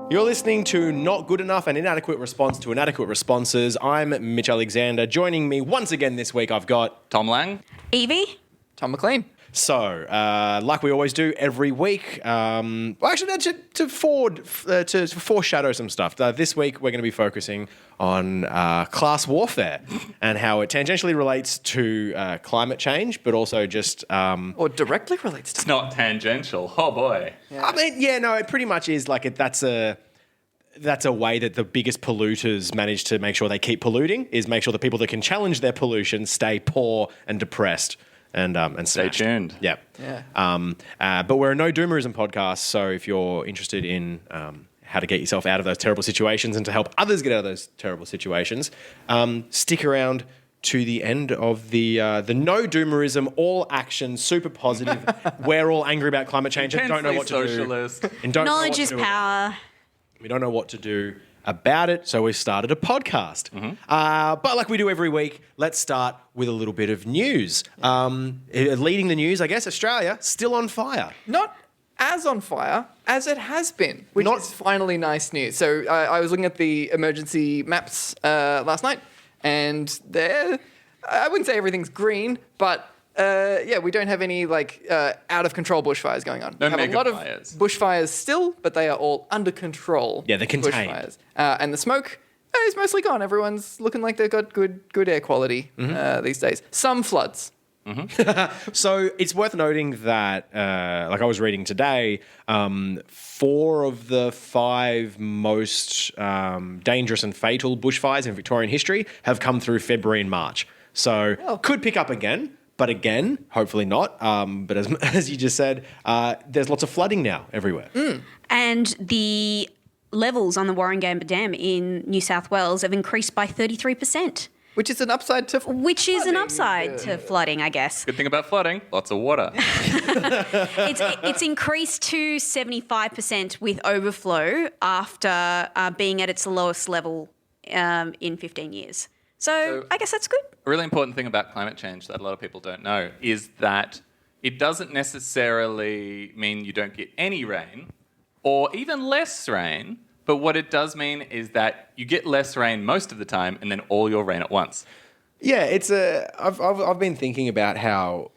You're listening to Not Good Enough, an inadequate response to inadequate responses. I'm Mitch Alexander. Joining me once again this week, I've got Tom Lang. Evie. Tom McLean. So, like we always do every week, to foreshadow some stuff. This week, we're going to be focusing on class warfare and how it tangentially relates to climate change, but also just... Or directly relates to... It's not tangential. Oh, boy. Yeah. I mean, yeah, no, it pretty much is like that's a way that the biggest polluters manage to make sure they keep polluting, is make sure the people that can challenge their pollution stay poor and depressed. And Stay smashed. tuned. Yeah. Yeah. But we're a no doomerism podcast, so if you're interested in how to get yourself out of those terrible situations and to help others get out of those terrible situations, stick around to the end of the no doomerism, all action, super positive. We're all angry about climate change and don't know what to socialist. do. And don't know Knowledge what is to do. power. We don't know what to do about it, so we started a podcast. But like we do every week, let's start with a little bit of news. Leading the news, I guess, Australia, still on fire. Not as on fire as it has been, which is finally nice news. So I was looking at the emergency maps last night, and there, I wouldn't say everything's green, but we don't have any out of control bushfires going on. No we have mega a lot fires. of bushfires still, but they are all under control. Yeah, they're contained. Bushfires. And the smoke is mostly gone. Everyone's looking like they've got good air quality these days. Some floods. So it's worth noting that, like I was reading today, 4 of the 5 most dangerous and fatal bushfires in Victorian history have come through February and March. So could pick up again. But again, hopefully not. But as you just said, there's lots of flooding now everywhere. And the levels on the Warringamba Dam in New South Wales have increased by 33%, Which is an upside to which is an flooding. upside to flooding, I guess. Good thing about flooding, lots of water. It's increased to 75% with overflow after being at its lowest level in 15 years. So I guess that's good. A really important thing about climate change that a lot of people don't know is that it doesn't necessarily mean you don't get any rain or even less rain, but what it does mean is that you get less rain most of the time and then all your rain at once. Yeah, I've been thinking about how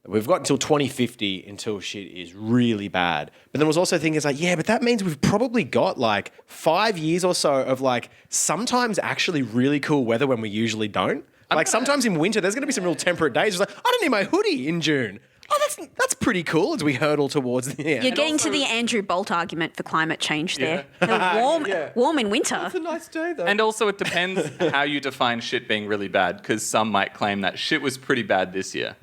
we've got until 2050 until shit is really bad. But then I was also thinking, but that means we've probably got 5 years or so of sometimes actually really cool weather when we usually don't. Sometimes in winter, there's going to be some real temperate days. It's I don't need my hoodie in June. Oh, that's pretty cool as we hurdle towards the end. You're getting to the Andrew Bolt argument for climate change there. Warm in winter. It's a nice day, though. And also it depends how you define shit being really bad, because some might claim that shit was pretty bad this year.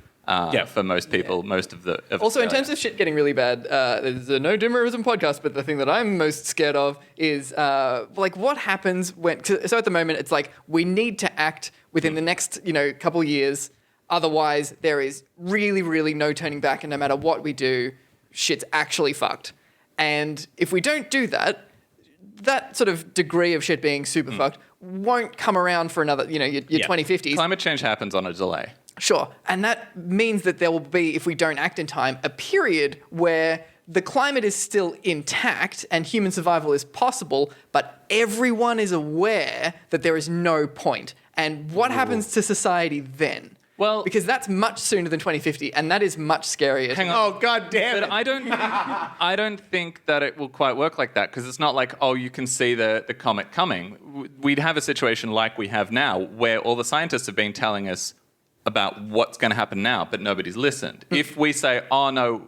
For most people, most of the... Also, in terms of shit getting really bad, there's a no doomerism podcast, but the thing that I'm most scared of is what happens when... So at the moment, it's we need to act within the next couple years. Otherwise, there is really, really no turning back, and no matter what we do, shit's actually fucked. And if we don't do that, that sort of degree of shit being super fucked won't come around for another, your 2050s. Climate change happens on a delay. Sure. And that means that there will be, if we don't act in time, a period where the climate is still intact and human survival is possible, but everyone is aware that there is no point. And what happens to society then? Well, because that's much sooner than 2050, and that is much scarier. Hang on. Oh, God damn it. But I don't think that it will quite work like that, because it's not like, you can see the comet coming. We'd have a situation like we have now, where all the scientists have been telling us about what's going to happen now, but nobody's listened. If we say, oh, no,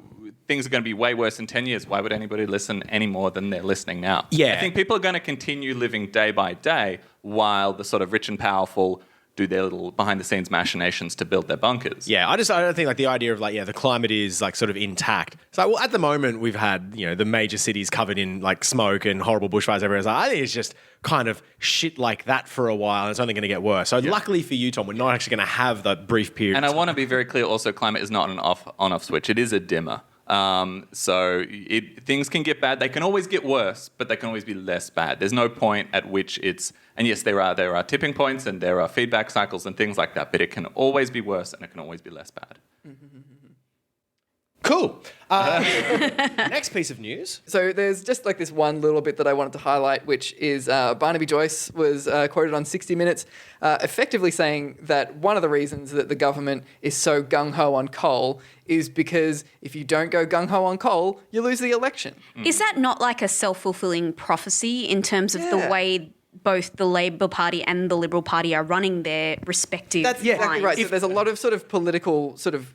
things are going to be way worse in 10 years, why would anybody listen any more than they're listening now? Yeah. I think people are going to continue living day by day while the sort of rich and powerful do their little behind-the-scenes machinations to build their bunkers. Yeah, I don't think the idea of the climate is sort of intact. So at the moment we've had the major cities covered in smoke and horrible bushfires everywhere. I think it's just kind of shit like that for a while, and it's only going to get worse. So luckily for you, Tom, we're not actually going to have that brief period. And I want to be very clear also, climate is not an on-off switch. It is a dimmer. Things can get bad. They can always get worse, but they can always be less bad. There's no point at which it's... And yes, there are tipping points and there are feedback cycles and things like that, but it can always be worse and it can always be less bad. Cool. Next piece of news. So there's just like this one little bit that I wanted to highlight, which is Barnaby Joyce was quoted on 60 Minutes effectively saying that one of the reasons that the government is so gung-ho on coal is because if you don't go gung-ho on coal, you lose the election. Is that not like a self-fulfilling prophecy in terms of the way both the Labour Party and the Liberal Party are running their respective That's exactly lines? right. So there's a lot of sort of political sort of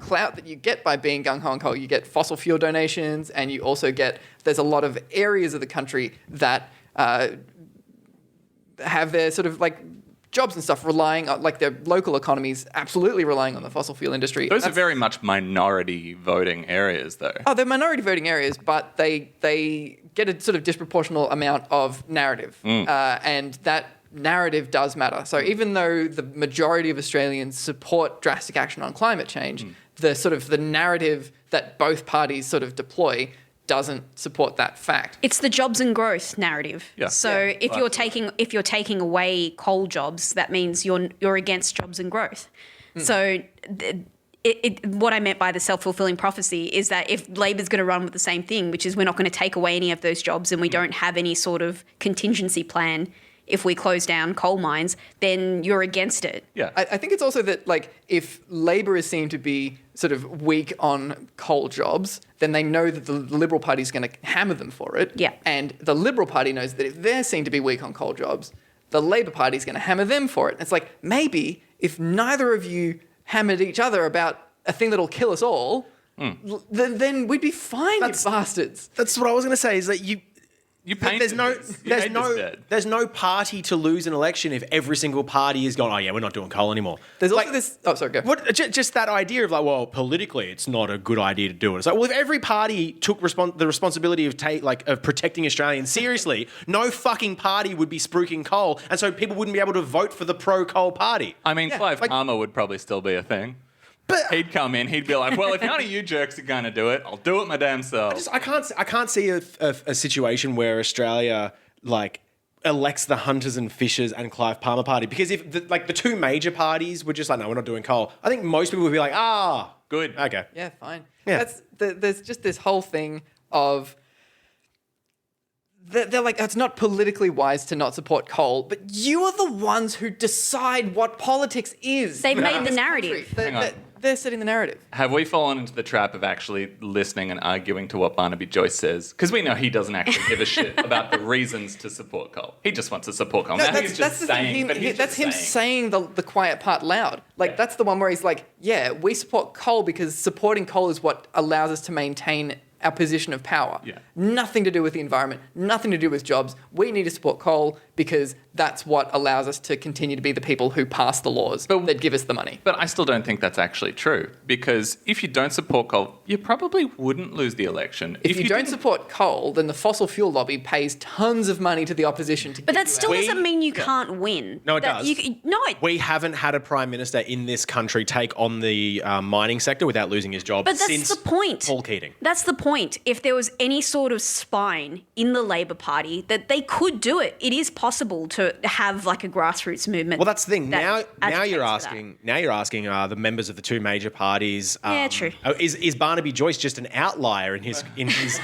clout that you get by being gung-ho on coal. You get fossil fuel donations, and you also get, there's a lot of areas of the country that have their sort of like jobs and stuff relying on, like their local economies absolutely relying on the fossil fuel industry. Those are very much minority voting areas, though. Oh, they're minority voting areas, but they get a sort of disproportional amount of narrative. And that narrative does matter. So even though the majority of Australians support drastic action on climate change, the sort of the narrative that both parties sort of deploy doesn't support that fact. It's the jobs and growth narrative. Yeah. So if you're taking away coal jobs, that means you're against jobs and growth. So what I meant by the self-fulfilling prophecy is that if Labor's going to run with the same thing, which is we're not going to take away any of those jobs and we don't have any sort of contingency plan if we close down coal mines, then you're against it. Yeah. I think it's also that, like, if Labor is seen to be sort of weak on coal jobs, then they know that the Liberal Party is going to hammer them for it. Yeah. And the Liberal Party knows that if they're seen to be weak on coal jobs, the Labor Party is going to hammer them for it. And it's like, maybe if neither of you hammered each other about a thing that'll kill us all, then we'd be fine, you bastards. That's what I was going to say, is that You painted there's no this. You made this dead. there's no party to lose an election if every single party is going, oh yeah, we're not doing coal anymore. There's also this... Oh, sorry, go. What, just that idea of like, well, politically, it's not a good idea to do it. It's like, well, if every party took the responsibility of protecting Australians seriously, no fucking party would be spruiking coal, and so people wouldn't be able to vote for the pro-coal party. I mean, Clive Palmer would probably still be a thing. But He'd come in, he'd be like, well, if none of you jerks are going to do it, I'll do it my damn self. I can't see a situation where Australia like elects the Hunters and Fishers and Clive Palmer party, because if the two major parties were just like, no, we're not doing coal, I think most people would be like, Good. okay. Yeah, fine. Yeah. There's just this whole thing of... They're like, it's not politically wise to not support coal, but you are the ones who decide what politics is. They've made in the this narrative. country. Hang on. They're setting the narrative. Have we fallen into the trap of actually listening and arguing to what Barnaby Joyce says? Because we know he doesn't actually give a shit about the reasons to support coal. He just wants to support coal. Now he's just saying, That's him saying the quiet part loud. Like, that's the one where he's like, yeah, we support coal because supporting coal is what allows us to maintain our position of power. Yeah. Nothing to do with the environment, nothing to do with jobs. We need to support coal because that's what allows us to continue to be the people who pass the laws that give us the money. But I still don't think that's actually true, because if you don't support coal, you probably wouldn't lose the election. If you don't support coal, then the fossil fuel lobby pays tons of money to the opposition to But get that you still out. doesn't mean you can't win. No, it does. We haven't had a prime minister in this country take on the mining sector without losing his job But that's since the point. Paul Keating. That's the point. If there was any sort of spine in the Labor Party, that they could do it. It is possible to have like a grassroots movement. Well, that's the thing. Now you're advocates for that. asking the members of the two major parties. Yeah, true. Is Barnaby Joyce just an outlier in his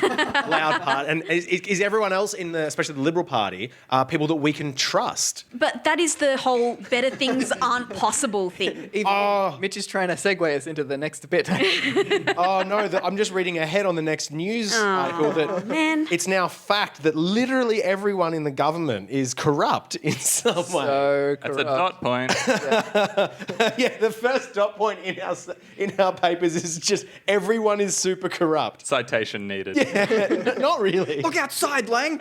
loud part? And is everyone else especially the Liberal Party, people that we can trust? But that is the whole better things aren't possible thing. Mitch is trying to segue us into the next bit. Oh no, I'm just reading ahead on the next news article that Man. it's now fact that literally everyone in the government is corrupt in some way. So That's a dot point. Yeah, the first dot point in our papers is just everyone is super corrupt. Citation needed. Not really. Look outside, Lang.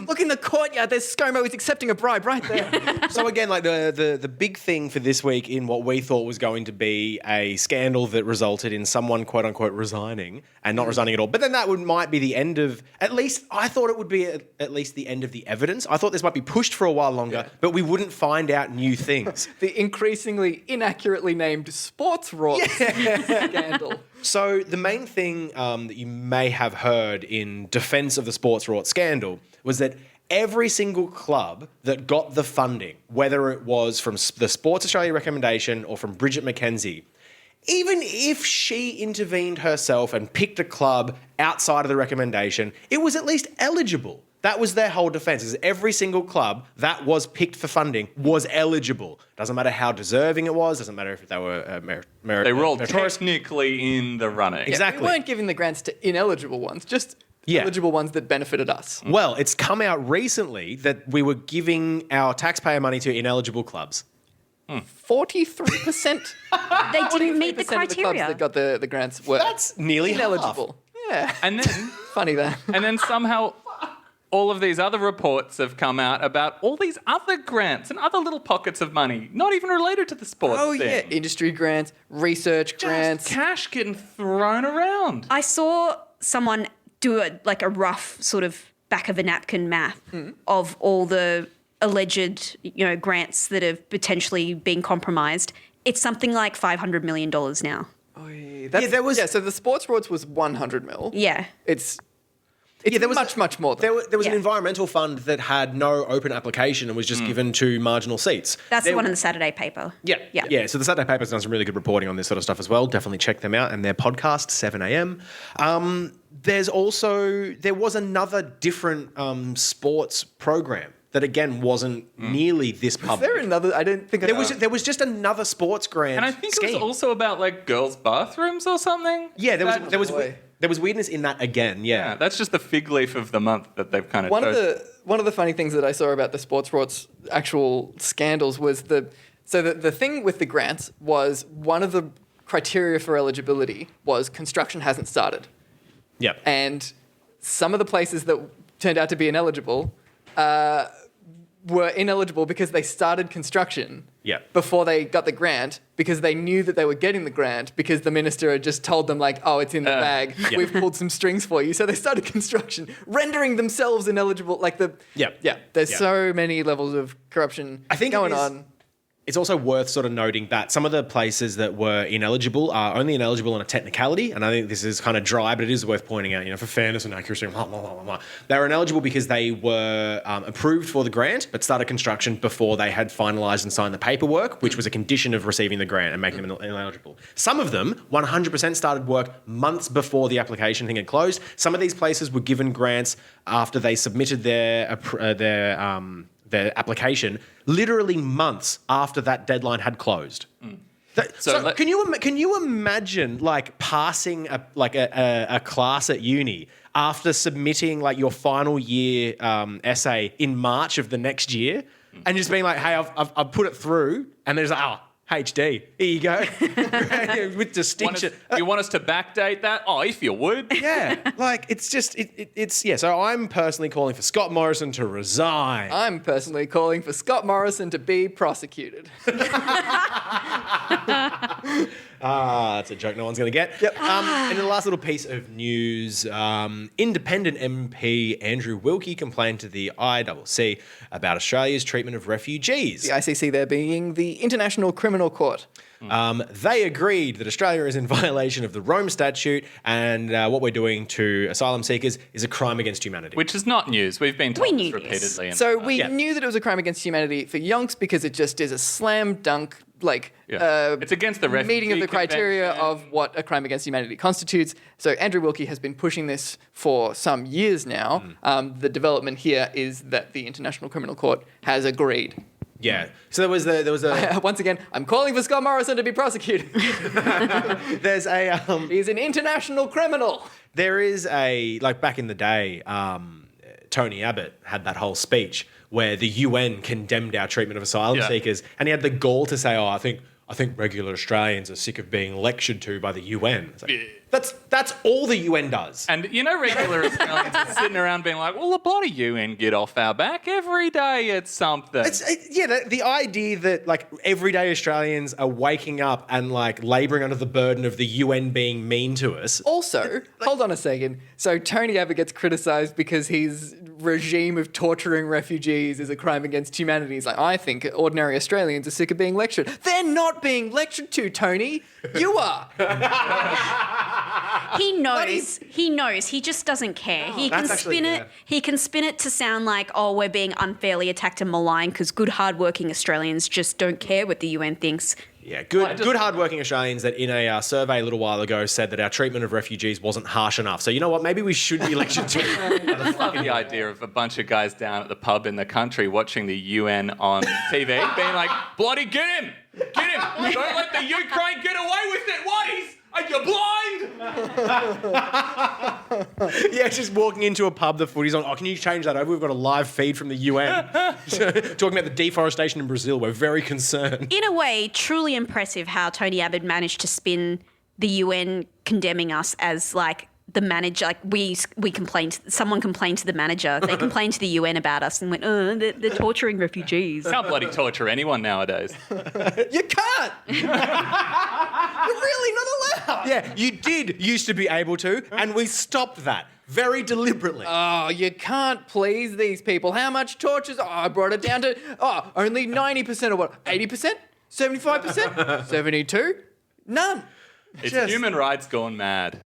Look in the courtyard. There's ScoMo. He's accepting a bribe right there. So again, like the big thing for this week in what we thought was going to be a scandal that resulted in someone quote unquote resigning and not resigning at all. But then that might be the end of, at least I thought it would be at least the end of the evidence. I thought this might be pushed for a while longer, but we wouldn't find out new things. The increasingly inaccurately named sports rorts scandal. So the main thing that you may have heard in defence of the sports rort scandal was that every single club that got the funding, whether it was from the Sports Australia recommendation or from Bridget McKenzie, even if she intervened herself and picked a club outside of the recommendation, it was at least eligible. That was their whole defense, is every single club that was picked for funding was eligible. Doesn't matter how deserving it was, doesn't matter if they were They were all meritorious. technically in the running. Exactly. We weren't giving the grants to ineligible ones, just eligible ones that benefited us. Well, it's come out recently that we were giving our taxpayer money to ineligible clubs. 43%. They didn't meet the 43% of the clubs criteria. that got the grants were That's nearly ineligible. Yeah. And then, Funny that. and then somehow all of these other reports have come out about all these other grants and other little pockets of money, not even related to the sports Oh, thing. yeah. Industry grants, research Just grants. cash getting thrown around. I saw someone do a rough sort of back of a napkin math of all the alleged, grants that have potentially been compromised. It's something like $500 million now. Oh, yeah. So the sports rewards was 100 mil. Yeah. It's there was much more than There was an Yeah. environmental fund that had no open application and was just given to marginal seats. That's There- the one in the Saturday paper. Yeah. So the Saturday paper's done some really good reporting on this sort of stuff as well. Definitely check them out and their podcast, 7 a.m. There was another different sports program that again wasn't nearly this public. Is there another? I don't think There was just another sports grant. And I think scheme. it was also about like girls' bathrooms or something. Yeah, there was boy. there was weirdness in that again. Yeah, Yeah. that's just the fig leaf of the month that they've kind of One chosen. of the funny things that I saw about the sports rorts actual scandals was the thing with the grants was one of the criteria for eligibility was construction hasn't started. Yep. And some of the places that turned out to be ineligible were ineligible because they started construction before they got the grant, because they knew that they were getting the grant because the minister had just told them, like, oh, it's in the bag. Yeah. We've pulled some strings for you. So they started construction, rendering themselves ineligible. There's so many levels of corruption going on. It's also worth sort of noting that some of the places that were ineligible are only ineligible on a technicality, and I think this is kind of dry, but it is worth pointing out, for fairness and accuracy, blah, blah, blah, blah. They were ineligible because they were approved for the grant, but started construction before they had finalised and signed the paperwork, which was a condition of receiving the grant and making them ineligible. Some of them, 100% started work months before the application thing had closed. Some of these places were given grants after they submitted their application literally months after that deadline had closed. Can you imagine like passing a class at uni after submitting like your final year essay in March of the next year and just being like, hey, I've put it through, and there's like, HD, here you go. With distinction. You want us to backdate that? Oh, if you would. Yeah, like it's just so I'm personally calling for Scott Morrison to resign. I'm personally calling for Scott Morrison to be prosecuted. That's a joke no one's going to get. Yep. And the last little piece of news, independent MP Andrew Wilkie complained to the ICC about Australia's treatment of refugees. The ICC there being the International Criminal Court. They agreed that Australia is in violation of the Rome Statute, and what we're doing to asylum seekers is a crime against humanity. Which is not news. We've been told knew this this. repeatedly. So we knew that it was a crime against humanity for yonks because it just is a slam dunk, it's against the refugee meeting of the criteria convention. of what a crime against humanity constitutes. So Andrew Wilkie has been pushing this for some years now. The development here is that the International Criminal Court has agreed. Yeah. So there was a Once again, I'm calling for Scott Morrison to be prosecuted. there's a He's an international criminal. there is a back in the day, Tony Abbott had that whole speech where the UN condemned our treatment of asylum seekers, and he had the gall to say, I think regular Australians are sick of being lectured to by the UN. It's like, that's all the UN does. And regular Australians are sitting around being like, well, the bloody UN get off our back every day. It's something. The idea that everyday Australians are waking up and labouring under the burden of the UN being mean to us. Also, hold on a second. So Tony Abbott gets criticised because his regime of torturing refugees is a crime against humanity. He's like, I think ordinary Australians are sick of being lectured. They're not being lectured to, Tony. You are. He knows. He knows. He just doesn't care. He can spin it. He can spin it to sound like, we're being unfairly attacked and maligned because good, hardworking Australians just don't care what the UN thinks. Yeah, good hardworking Australians that in a survey a little while ago said that our treatment of refugees wasn't harsh enough. So you know what? Maybe we should be elected to. I love the idea of a bunch of guys down at the pub in the country watching the UN on TV, being like, "Bloody get him! Get him! Don't let the Ukraine get away with it! What is? Are you blind?" Yeah, just walking into a pub, the footy's on. Oh, can you change that over? We've got a live feed from the UN talking about the deforestation in Brazil. We're very concerned. In a way, truly impressive how Tony Abbott managed to spin the UN condemning us as like the manager. Like we complained. Someone complained to the manager. They complained to the UN about us and went, "Oh, they're torturing refugees." Can't bloody torture anyone nowadays. You can't. You're really not allowed. Yeah, you did used to be able to, and we stopped that very deliberately. Oh, you can't please these people. How much torture? Oh, I brought it down to only 90% or what? 80%? 75%? 72? None. It's human rights gone mad.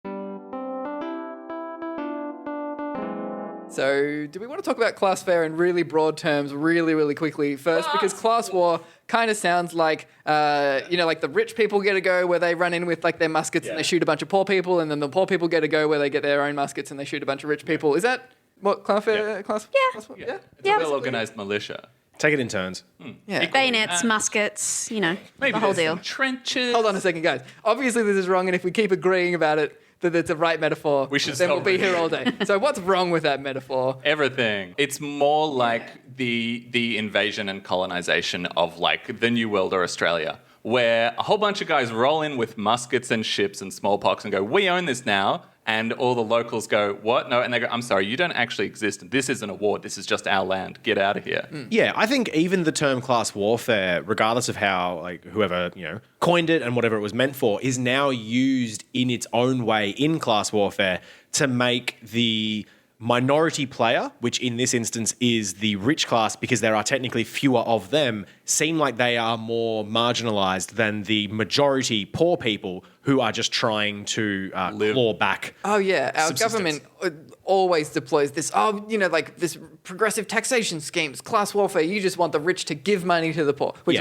So, do we want to talk about class warfare in really broad terms really, really quickly first? Because class war kind of sounds like, like the rich people get a go where they run in with like their muskets and they shoot a bunch of poor people, and then the poor people get a go where they get their own muskets and they shoot a bunch of rich people. Is that what class warfare? Class? Yeah. Class war? Yeah. It's a well-organised militia. Take it in turns. Yeah. Bayonets, muskets, Maybe the whole there's deal. some trenches. Hold on a second, guys. Obviously, this is wrong, and if we keep agreeing about it, that it's a right metaphor, We should then we'll stop be here all day. So what's wrong with that metaphor? Everything. It's more like the invasion and colonization of like the New World or Australia, where a whole bunch of guys roll in with muskets and ships and smallpox and go, "We own this now." And all the locals go, "What? No." And they go, "I'm sorry, you don't actually exist. This isn't a war. This is just our land. Get out of here." Yeah, I think even the term class warfare, regardless of how like whoever coined it and whatever it was meant for, is now used in its own way in class warfare to make the minority player, which in this instance is the rich class because there are technically fewer of them, seem like they are more marginalized than the majority poor people who are just trying to claw back. Oh yeah, our subsistence. government always deploys this. Like this progressive taxation schemes, class warfare. You just want the rich to give money to the poor. Which,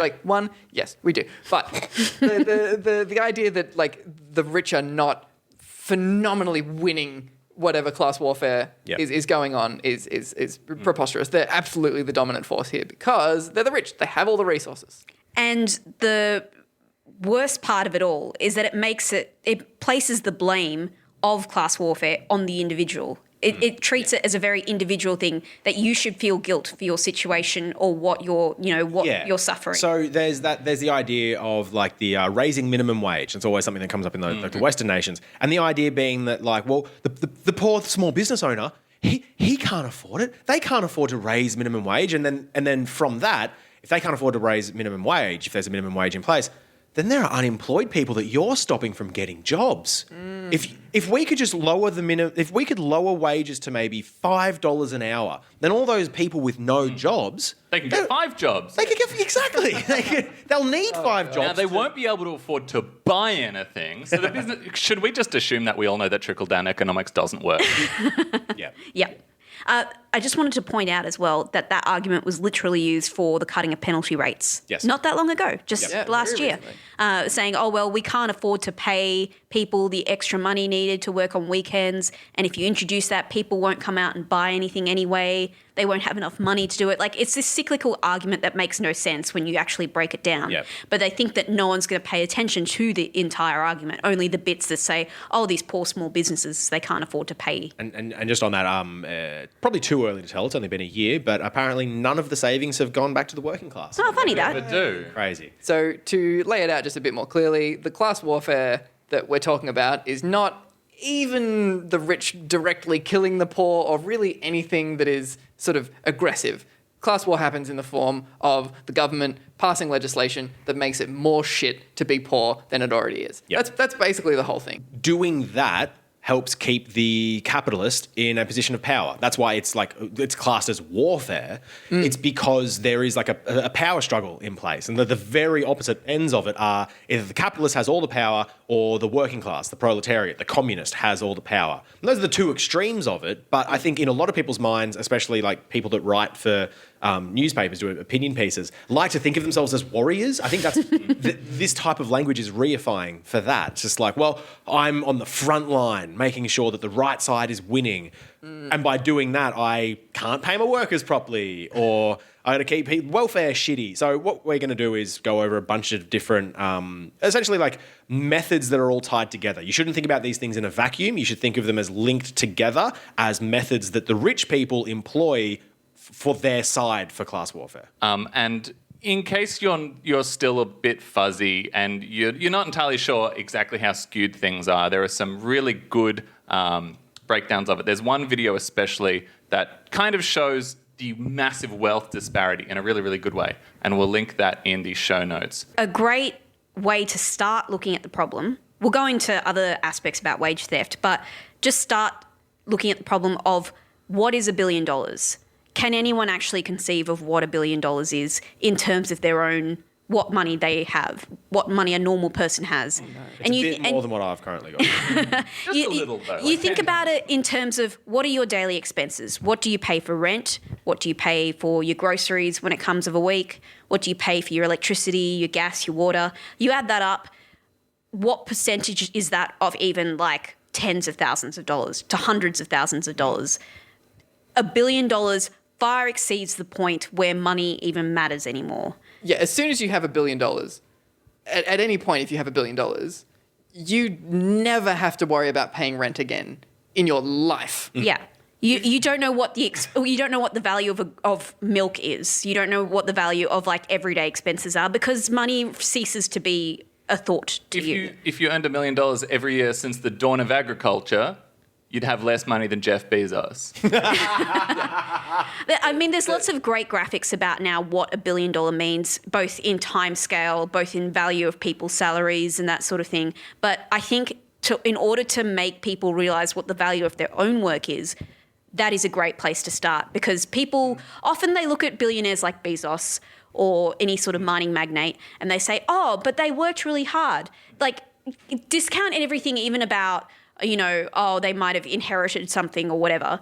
yes, we do. But the idea that like the rich are not phenomenally winning whatever class warfare is going on is preposterous. They're absolutely the dominant force here because they're the rich. They have all the resources. And the worst part of it all is that it places the blame of class warfare on the individual. It treats it as a very individual thing that you should feel guilt for your situation or what you're suffering. So there's the idea of like the raising minimum wage. It's always something that comes up in the Western nations, and the idea being that like, well, the poor small business owner, he can't afford it. They can't afford to raise minimum wage, and then from that, if they can't afford to raise minimum wage, if there's a minimum wage in place, then there are unemployed people that you're stopping from getting jobs. If we could just lower if we could lower wages to maybe $5 an hour, then all those people with no jobs, They can get 5 jobs. they could get exactly. They'll need 5 jobs. Now, they won't be able to afford to buy anything. So the business, should we just assume that we all know that trickle-down economics doesn't work? Yeah. Yep. I just wanted to point out as well that argument was literally used for the cutting of penalty rates. Yes. Not that long ago, just last year. Saying, oh, well, we can't afford to pay people the extra money needed to work on weekends. And if you introduce that, people won't come out and buy anything anyway. They won't have enough money to do it. Like, it's this cyclical argument that makes no sense when you actually break it down. Yep. But they think that no one's going to pay attention to the entire argument, only the bits that say, oh, these poor small businesses, they can't afford to pay. And just on that, probably too early to tell. It's only been a year, but apparently none of the savings have gone back to the working class. Oh, funny that. But do. Crazy. So to lay it out just a bit more clearly, the class warfare that we're talking about is not even the rich directly killing the poor or really anything that is sort of aggressive. Class war happens in the form of the government passing legislation that makes it more shit to be poor than it already is. Yep. That's basically the whole thing. Doing that helps keep the capitalist in a position of power. That's why it's classed as warfare. It's because there is like a power struggle in place, and the very opposite ends of it are either the capitalist has all the power or the working class, the proletariat, the communist has all the power. And those are the two extremes of it. But I think in a lot of people's minds, especially like people that write for newspapers, do opinion pieces, like to think of themselves as warriors. I think that's this type of language is reifying for that. It's just like, well, I'm on the front line, making sure that the right side is winning, and by doing that, I can't pay my workers properly, or I got to keep welfare shitty. So what we're going to do is go over a bunch of different, essentially like methods that are all tied together. You shouldn't think about these things in a vacuum. You should think of them as linked together as methods that the rich people employ for their side for class warfare. And in case you're still a bit fuzzy and you're not entirely sure exactly how skewed things are, there are some really good breakdowns of it. There's one video especially that kind of shows the massive wealth disparity in a really, really good way. And we'll link that in the show notes. A great way to start looking at the problem, we'll go into other aspects about wage theft, but just start looking at the problem of what is $1 billion? Can anyone actually conceive of what $1 billion is in terms of their own, what money they have, what money a normal person has? It's a bit more than what I've currently got. Just a little, though. You think about it in terms of what are your daily expenses? What do you pay for rent? What do you pay for your groceries when it comes of a week? What do you pay for your electricity, your gas, your water? You add that up. What percentage is that of even like tens of thousands of dollars to hundreds of thousands of dollars? $1 billion far exceeds the point where money even matters anymore. Yeah, as soon as you have $1 billion, at any point if you have $1 billion, you never have to worry about paying rent again in your life. Yeah. You don't know what you don't know what the value of milk is. You don't know what the value of like everyday expenses are because money ceases to be a thought to you. If you earned $1 million every year since the dawn of agriculture, you'd have less money than Jeff Bezos. I mean, there's lots of great graphics about now what $1 billion means, both in time scale, both in value of people's salaries and that sort of thing. But I think in order to make people realize what the value of their own work is, that is a great place to start because people often they look at billionaires like Bezos or any sort of mining magnate and they say, oh, but they worked really hard. Like discount everything even about, oh, they might have inherited something or whatever.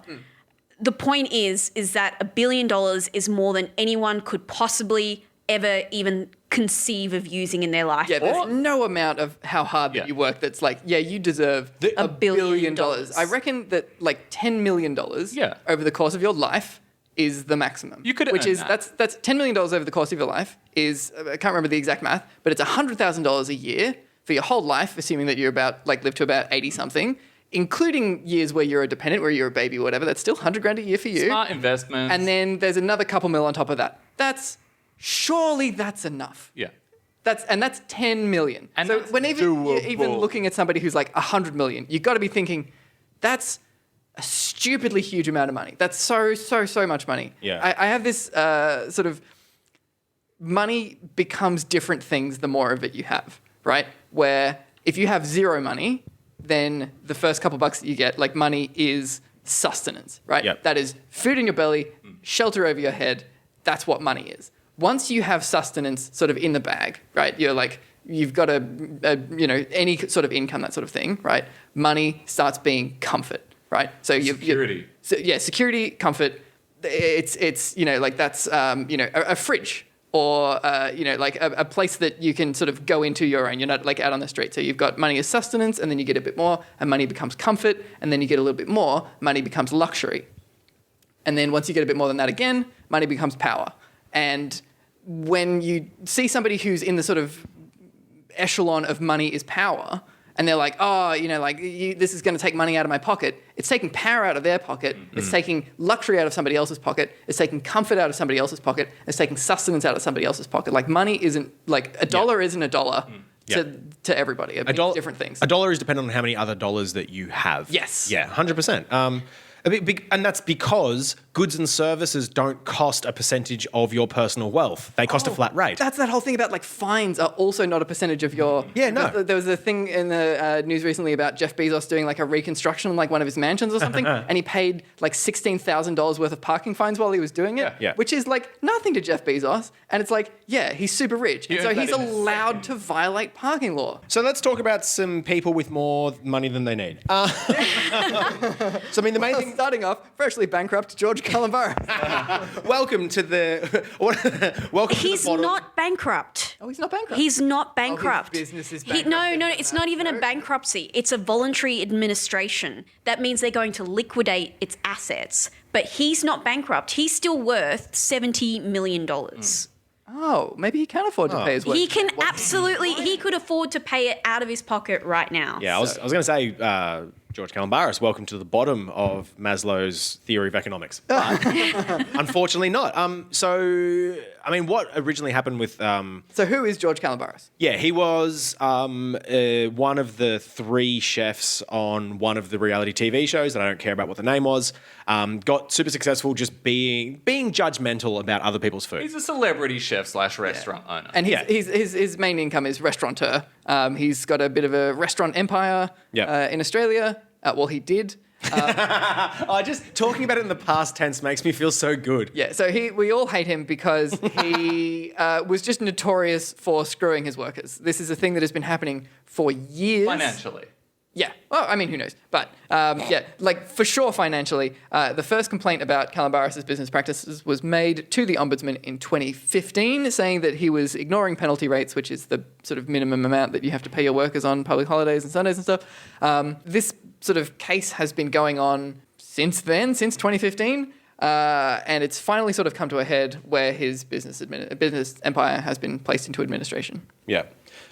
The point is that $1 billion is more than anyone could possibly ever even conceive of using in their life. Yeah, there's no amount of how hard that you work that's like, yeah, you deserve $1 billion. I reckon that like $10 million over the course of your life is the maximum. You could which earn is that. That's $10 million over the course of your life is, I can't remember the exact math, but it's $100,000 a year for your whole life, assuming that you're live to about 80 something. Including years where you're a dependent, where you're a baby, whatever, that's still $100,000 a year for you. Smart investment. And then there's another couple mil on top of that. Surely that's enough. Yeah. That's 10 million. And so that's whenever you're even looking at somebody who's like 100 million, you've got to be thinking, that's a stupidly huge amount of money. That's so much money. Yeah. I have this sort of money becomes different things the more of it you have, right? Where if you have zero money, then the first couple bucks that you get, like money is sustenance, right? Yep. That is food in your belly, shelter over your head. That's what money is. Once you have sustenance sort of in the bag, right? You've got any sort of income, that sort of thing, right? Money starts being comfort, right? So security. Security, comfort. It's that's a fridge. Or, a place that you can sort of go into your own. You're not like out on the street. So you've got money as sustenance and then you get a bit more and money becomes comfort and then you get a little bit more, money becomes luxury. And then once you get a bit more than that again, money becomes power. And when you see somebody who's in the sort of echelon of money is power and they're like, this is going to take money out of my pocket. It's taking power out of their pocket. Mm-hmm. It's taking luxury out of somebody else's pocket. It's taking comfort out of somebody else's pocket. It's taking sustenance out of somebody else's pocket. Like money isn't like a dollar isn't a dollar to everybody. It means different things. A dollar is dependent on how many other dollars that you have. Yes. Yeah, 100%. And that's because goods and services don't cost a percentage of your personal wealth. They cost a flat rate. That's that whole thing about like fines are also not a percentage of your... Yeah, no. There was a thing in the news recently about Jeff Bezos doing like a reconstruction on like one of his mansions or something, and he paid like $16,000 worth of parking fines while he was doing it, which is like nothing to Jeff Bezos. And it's like, yeah, he's super rich. And so he's allowed to violate parking law. So let's talk about some people with more money than they need. So I mean, the main thing... Starting off, freshly bankrupt George Calombaris. Welcome to the welcome He's to the bottom. not bankrupt. Oh, he's not bankrupt. He's not bankrupt. business is No, bankrupt. it's not even a bankruptcy. It's a voluntary administration. That means they're going to liquidate its assets. But he's not bankrupt. He's still worth $70 million. Oh, maybe he can afford to pay his workers. He can absolutely, he could afford to pay it out of his pocket right now. Yeah, I was going to say, George Calombaris, welcome to the bottom of Maslow's theory of economics. But unfortunately not. So, I mean, what originally happened with... So who is George Calombaris? Yeah, he was one of the 3 chefs on one of the reality TV shows that I don't care about what the name was. Got super successful just being judgmental about other people's food. He's a celebrity chef / restaurant owner. And his main income is restaurateur. He's got a bit of a restaurant empire in Australia. Well, he did. Just talking about it in the past tense makes me feel so good. Yeah, so we all hate him because he was just notorious for screwing his workers. This is a thing that has been happening for years. Financially. Yeah. Well, I mean, who knows? But like for sure financially, the first complaint about Calombaris' business practices was made to the Ombudsman in 2015, saying that he was ignoring penalty rates, which is the sort of minimum amount that you have to pay your workers on public holidays and Sundays and stuff. This sort of case has been going on since then, since 2015. And it's finally sort of come to a head where his business empire has been placed into administration. Yeah.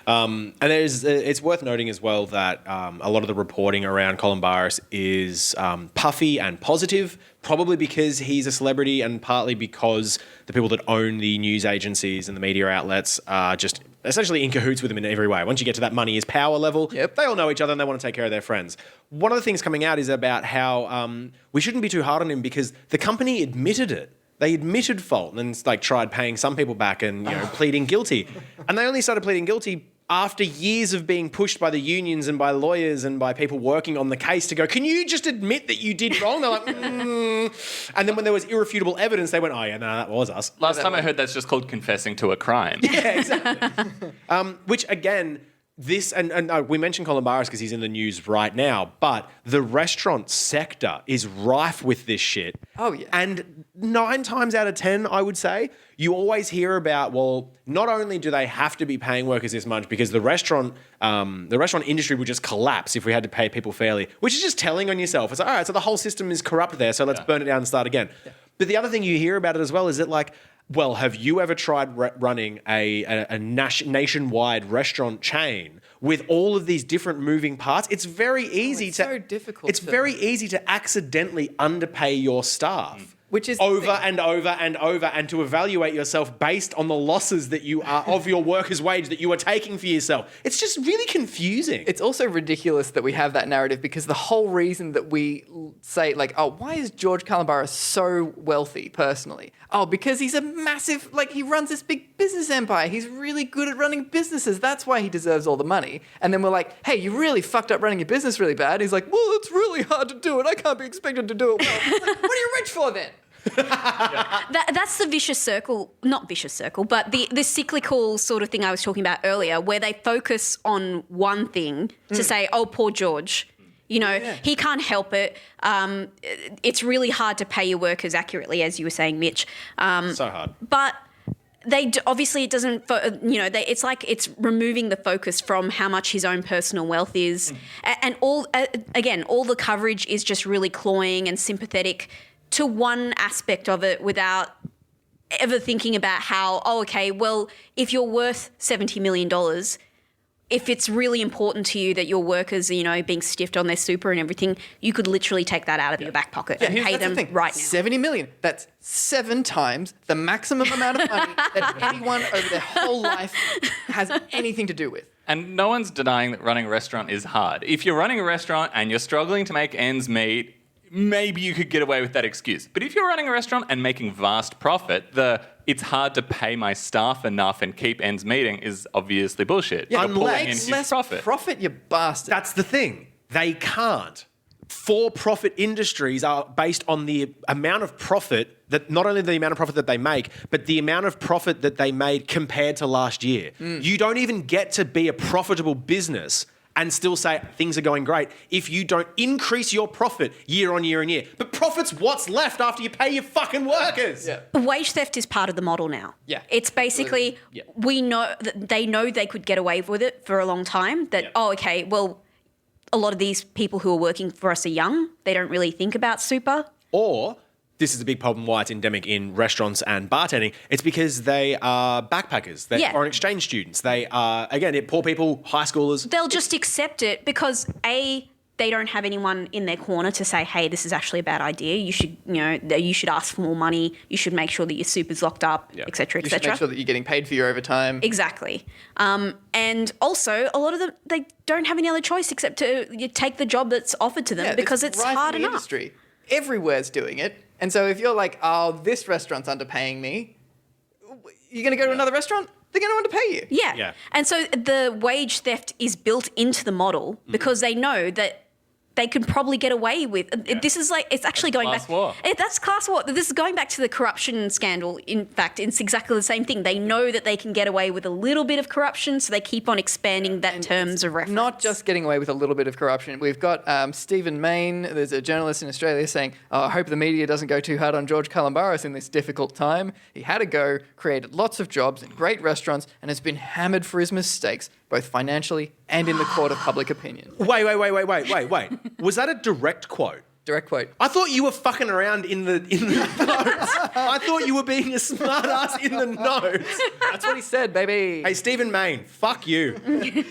And it's worth noting as well that a lot of the reporting around Calombaris is puffy and positive, probably because he's a celebrity and partly because the people that own the news agencies and the media outlets are just essentially in cahoots with him in every way. Once you get to that money is power level, they all know each other and they want to take care of their friends. One of the things coming out is about how we shouldn't be too hard on him because the company admitted it. They admitted fault and tried paying some people back and pleading guilty. And they only started pleading guilty after years of being pushed by the unions and by lawyers and by people working on the case to go, can you just admit that you did wrong? They're like, And then when there was irrefutable evidence, they went, oh yeah, no, that was us. Last time I heard that's just called confessing to a crime. Yeah, exactly. Which again, this, and we mentioned Calombaris because he's in the news right now, but the restaurant sector is rife with this shit. Oh, yeah. And 9 times out of 10, I would say, you always hear about, well, not only do they have to be paying workers this much because the restaurant industry would just collapse if we had to pay people fairly, which is just telling on yourself. It's like, all right, so the whole system is corrupt there, so let's burn it down and start again. Yeah. But the other thing you hear about it as well is that, like, well, have you ever tried running a nationwide restaurant chain with all of these different moving parts? It's very easy so difficult. It's very easy to accidentally underpay your staff. Which is over and over and over, and to evaluate yourself based on the losses that you are of your workers' wage that you are taking for yourself. It's just really confusing. It's also ridiculous that we have that narrative because the whole reason that we say, like, oh, why is George Calombaris so wealthy personally? Oh, because he's a massive, he runs this big business empire. He's really good at running businesses. That's why he deserves all the money. And then we're like, hey, you really fucked up running your business really bad. He's like, well, it's really hard to do it. I can't be expected to do it well. It's like, what are you rich for then? That's the vicious circle, not vicious circle, but the cyclical sort of thing I was talking about earlier, where they focus on one thing to say, oh, poor George, he can't help it. It's really hard to pay your workers accurately, as you were saying, Mitch. So hard. But obviously it doesn't, it's like it's removing the focus from how much his own personal wealth is. And all the coverage is just really cloying and sympathetic to one aspect of it without ever thinking about how, if you're worth $70 million, if it's really important to you that your workers are, being stiffed on their super and everything, you could literally take that out of your back pocket and pay them right now. 70 million. That's 7 times the maximum amount of money that anyone over their whole life has anything to do with. And no one's denying that running a restaurant is hard. If you're running a restaurant and you're struggling to make ends meet, maybe you could get away with that excuse. But if you're running a restaurant and making vast profit, it's hard to pay my staff enough and keep ends meeting is obviously bullshit. Yeah, unless less profit, you bastard. That's the thing. They can't. For-profit industries are based on the amount of profit that, not only the amount of profit that they make, but the amount of profit that they made compared to last year. You don't even get to be a profitable business and still say things are going great if you don't increase your profit year on year and year. But profit's what's left after you pay your fucking workers. Yeah. Wage theft is part of the model now. Yeah. It's basically, we know that they could get away with it for a long time. That, okay, well, a lot of these people who are working for us are young. They don't really think about super. Or, this is a big problem why it's endemic in restaurants and bartending. It's because they are backpackers. They're foreign exchange students. They are, again, poor people, high schoolers. They'll just accept it because, A, they don't have anyone in their corner to say, hey, this is actually a bad idea. You should ask for more money. You should make sure that your super's locked up, et cetera, et You should cetera. make sure that you're getting paid for your overtime. Exactly. And also, a lot of them, they don't have any other choice except to take the job that's offered to them because it's rife hard in the enough. Industry. Everywhere's doing it. And so if you're like, oh, this restaurant's underpaying me, you're going to go to another restaurant? They're going to underpay you. Yeah. And so the wage theft is built into the model because they know that they can probably get away with. This is like, it's actually going class back. war. That's class war. This is going back to the corruption scandal. In fact, it's exactly the same thing. They know that they can get away with a little bit of corruption, so they keep on expanding that terms of reference. Not just getting away with a little bit of corruption. We've got Stephen Mayne, there's a journalist in Australia saying, I hope the media doesn't go too hard on George Calombaris in this difficult time. He had to go, created lots of jobs in great restaurants, and has been hammered for his mistakes, both financially and in the court of public opinion. Wait. Was that a direct quote? Direct quote. I thought you were fucking around in the notes. I thought you were being a smart ass in the notes. That's what he said, baby. Hey, Stephen Mayne, fuck you.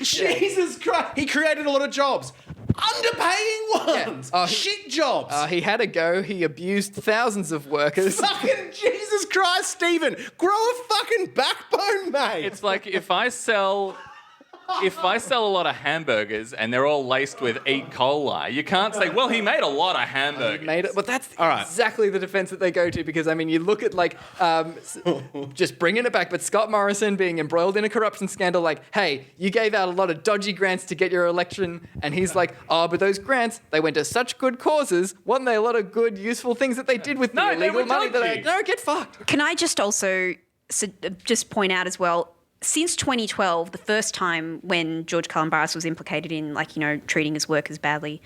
Jesus Christ. He created a lot of jobs. Underpaying ones. Shit jobs. He had to go. He abused thousands of workers. Fucking Jesus Christ, Stephen. Grow a fucking backbone, mate. It's like if I sell a lot of hamburgers and they're all laced with E. coli, you can't say, well, he made a lot of hamburgers. Made it, but that's All right. exactly the defense that they go to because, I mean, you look at, like, just bringing it back, but Scott Morrison being embroiled in a corruption scandal, like, hey, you gave out a lot of dodgy grants to get your election, and he's like, oh, but those grants, they went to such good causes, weren't they a lot of good, useful things that they did with No, the they illegal were money? dodgy. No, get fucked. Can I just also just point out as well, since 2012, the first time when George Calombaris was implicated in, treating his workers badly,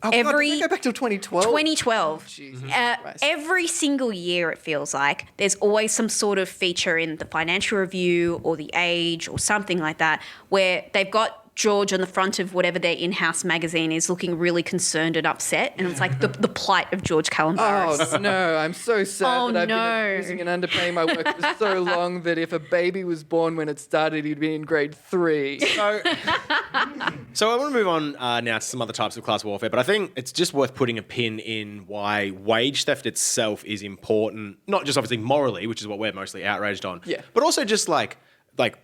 Oh, God, did they go back to 2012? 2012. Jesus Christ. Every single year, it feels like, there's always some sort of feature in the Financial Review or the Age or something like that where they've got George on the front of whatever their in-house magazine is looking really concerned and upset. And it's like the plight of George Calombaris. Oh, no, I'm so sad that I've no. been abusing and underpaying my work for so long that if a baby was born when it started, he'd be in grade 3. So I want to move on now to some other types of class warfare, but I think it's just worth putting a pin in why wage theft itself is important, not just obviously morally, which is what we're mostly outraged on, but also just like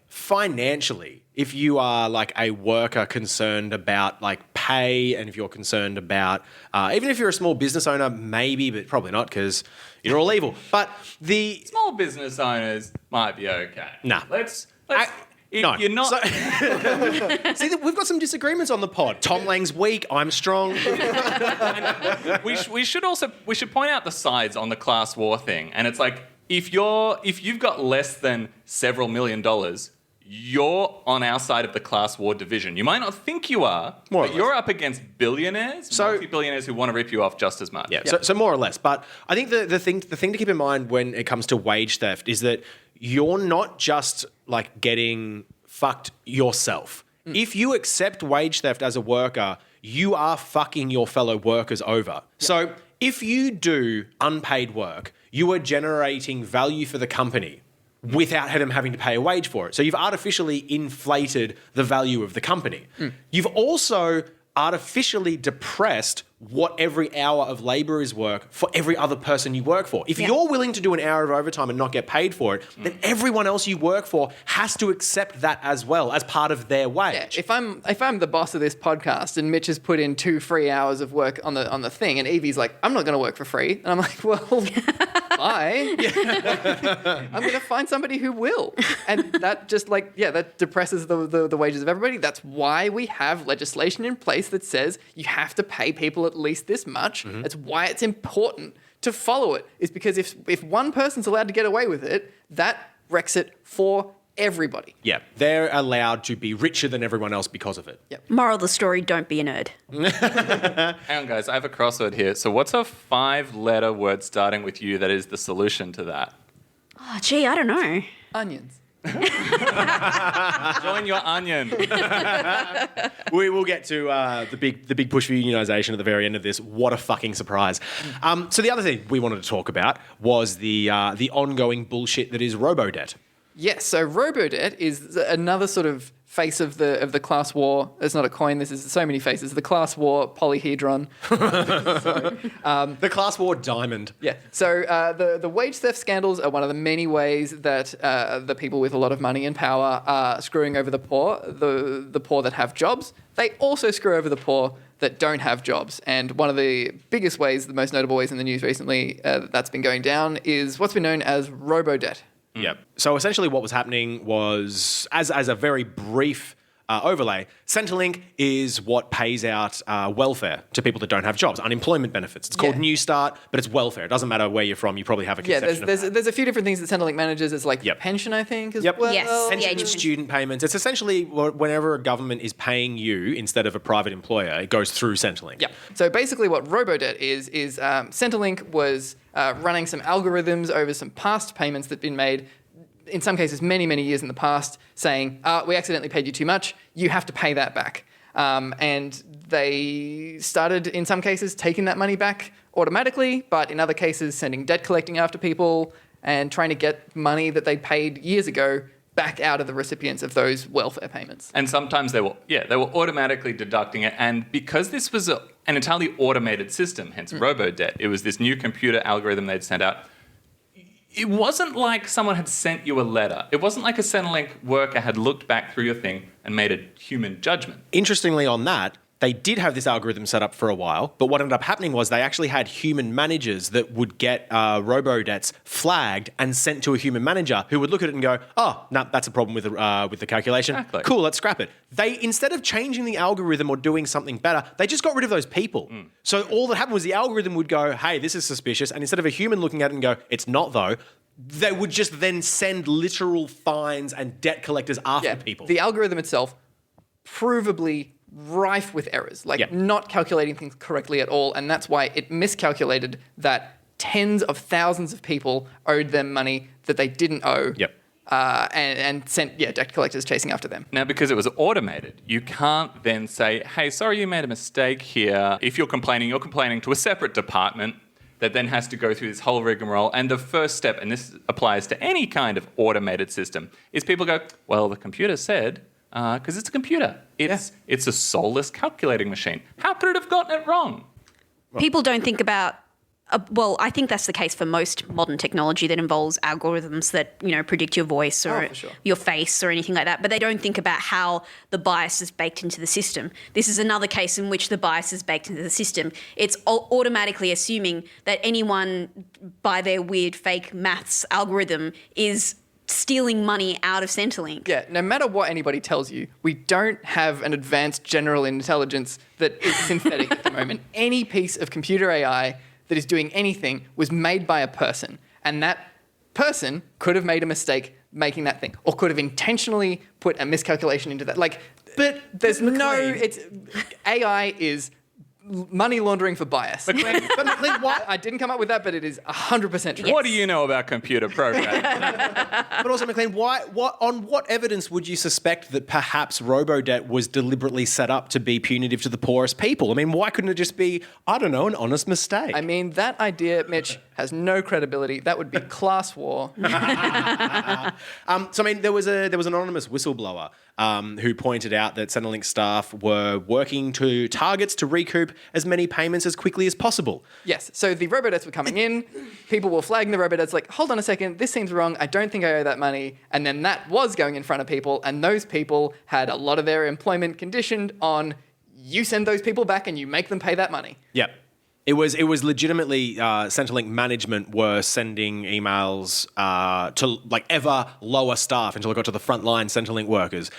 financially. If you are like a worker concerned about like pay, and if you're concerned about, even if you're a small business owner, maybe, but probably not because you're all evil. But the Small business owners might be okay. Nah. No. You're not. See, we've got some disagreements on the pod. Tom Lang's weak. I'm strong. we should point out the sides on the class war thing, and it's like if you've got less than several $1 million, you're on our side of the class war division. You might not think you are, More or but you're less. up against billionaires, multi-billionaires who want to rip you off just as much. Yeah. So more or less. But I think the thing to keep in mind when it comes to wage theft is that you're not just like getting fucked yourself. If you accept wage theft as a worker, you are fucking your fellow workers over. So if you do unpaid work, you are generating value for the company without them having to pay a wage for it. So you've artificially inflated the value of the company. You've also artificially depressed what every hour of labour is work for every other person you work for. If you're willing to do an hour of overtime and not get paid for it, then everyone else you work for has to accept that as well as part of their wage. Yeah, if I'm the boss of this podcast and Mitch has put in 2 free hours of work on the thing, and Evie's like, I'm not going to work for free, and I'm like, well, fine. I'm going to find somebody who will, and that just that depresses the wages of everybody. That's why we have legislation in place that says you have to pay people at least this much. That's why it's important to follow it. Is because if one person's allowed to get away with it, that wrecks it for everybody. Yeah, they're allowed to be richer than everyone else because of it. Moral of the story, don't be a nerd. Hang on, guys. I have a crossword here. So what's a 5-letter word starting with U that is the solution to that? Oh, gee, I don't know. Onions. Join your onion. We will get to the big push for unionisation at the very end of this. What a fucking surprise! So the other thing we wanted to talk about was the ongoing bullshit that is Robodebt. Yes, so Robodebt is another sort of face of the class war. It's not a coin. This is so many faces. The class war polyhedron. The class war diamond. Yeah. So the wage theft scandals are one of the many ways that the people with a lot of money and power are screwing over the poor, the poor that have jobs. They also screw over the poor that don't have jobs. And one of the biggest ways, the most notable ways in the news recently that's been going down is what's been known as Robodebt. Yep. So essentially what was happening was, as a very brief overlay, Centrelink is what pays out welfare to people that don't have jobs, unemployment benefits. It's called New Start, but it's welfare. It doesn't matter where you're from. You probably have a conception of that. There's a few different things that Centrelink manages. It's like pension, I think, as well. Yes. Pension, Yeah, student payments. It's essentially whenever a government is paying you instead of a private employer, it goes through Centrelink. Yeah. So basically what Robodebt is Centrelink was running some algorithms over some past payments that had been made, in some cases many, many years in the past, saying, we accidentally paid you too much, you have to pay that back. And they started, in some cases, taking that money back automatically, but in other cases sending debt collecting after people and trying to get money that they paid years ago back out of the recipients of those welfare payments. And sometimes they were automatically deducting it. And because this was an entirely automated system, hence Robodebt, it was this new computer algorithm they'd sent out. It wasn't like someone had sent you a letter. It wasn't like a Centrelink worker had looked back through your thing and made a human judgment. Interestingly on that, they did have this algorithm set up for a while, but what ended up happening was they actually had human managers that would get Robodebts flagged and sent to a human manager who would look at it and go, oh, no, that's a problem with the calculation. Exactly. Cool, let's scrap it. They, instead of changing the algorithm or doing something better, they just got rid of those people. So all that happened was the algorithm would go, hey, this is suspicious, and instead of a human looking at it and go, it's not though, they would just then send literal fines and debt collectors after people. The algorithm itself, provably rife with errors, not calculating things correctly at all, and that's why it miscalculated that tens of thousands of people owed them money that they didn't owe. And sent debt collectors chasing after them. Now, because it was automated, you can't then say, hey, sorry, you made a mistake here. If you're complaining to a separate department that then has to go through this whole rigmarole. And the first step, and this applies to any kind of automated system, is people go, well, the computer said, because it's a computer. It's a soulless calculating machine. How could it have gotten it wrong? People don't think about, well, I think that's the case for most modern technology that involves algorithms that, predict your voice or your face or anything like that. But they don't think about how the bias is baked into the system. This is another case in which the bias is baked into the system. It's automatically assuming that anyone, by their weird fake maths algorithm, is stealing money out of Centrelink. Yeah, no matter what anybody tells you, we don't have an advanced general intelligence that is synthetic at the moment. Any piece of computer AI that is doing anything was made by a person, and that person could have made a mistake making that thing, or could have intentionally put a miscalculation into that. But there's AI is money laundering for bias. But McLean, what? I didn't come up with that, but it is 100% true. What do you know about computer programming? But also, McLean, on what evidence would you suspect that perhaps Robodebt was deliberately set up to be punitive to the poorest people? I mean, why couldn't it just be, I don't know, an honest mistake? I mean, that idea, Mitch, has no credibility. That would be class war. So, I mean, there was an anonymous whistleblower who pointed out that Centrelink staff were working to targets to recoup as many payments as quickly as possible. Yes. So the Robodebts were coming in. People were flagging the Robodebts like, hold on a second, this seems wrong. I don't think I owe that money. And then that was going in front of people. And those people had a lot of their employment conditioned on you send those people back and you make them pay that money. Yep. It was legitimately Centrelink management were sending emails to ever lower staff until it got to the frontline Centrelink workers,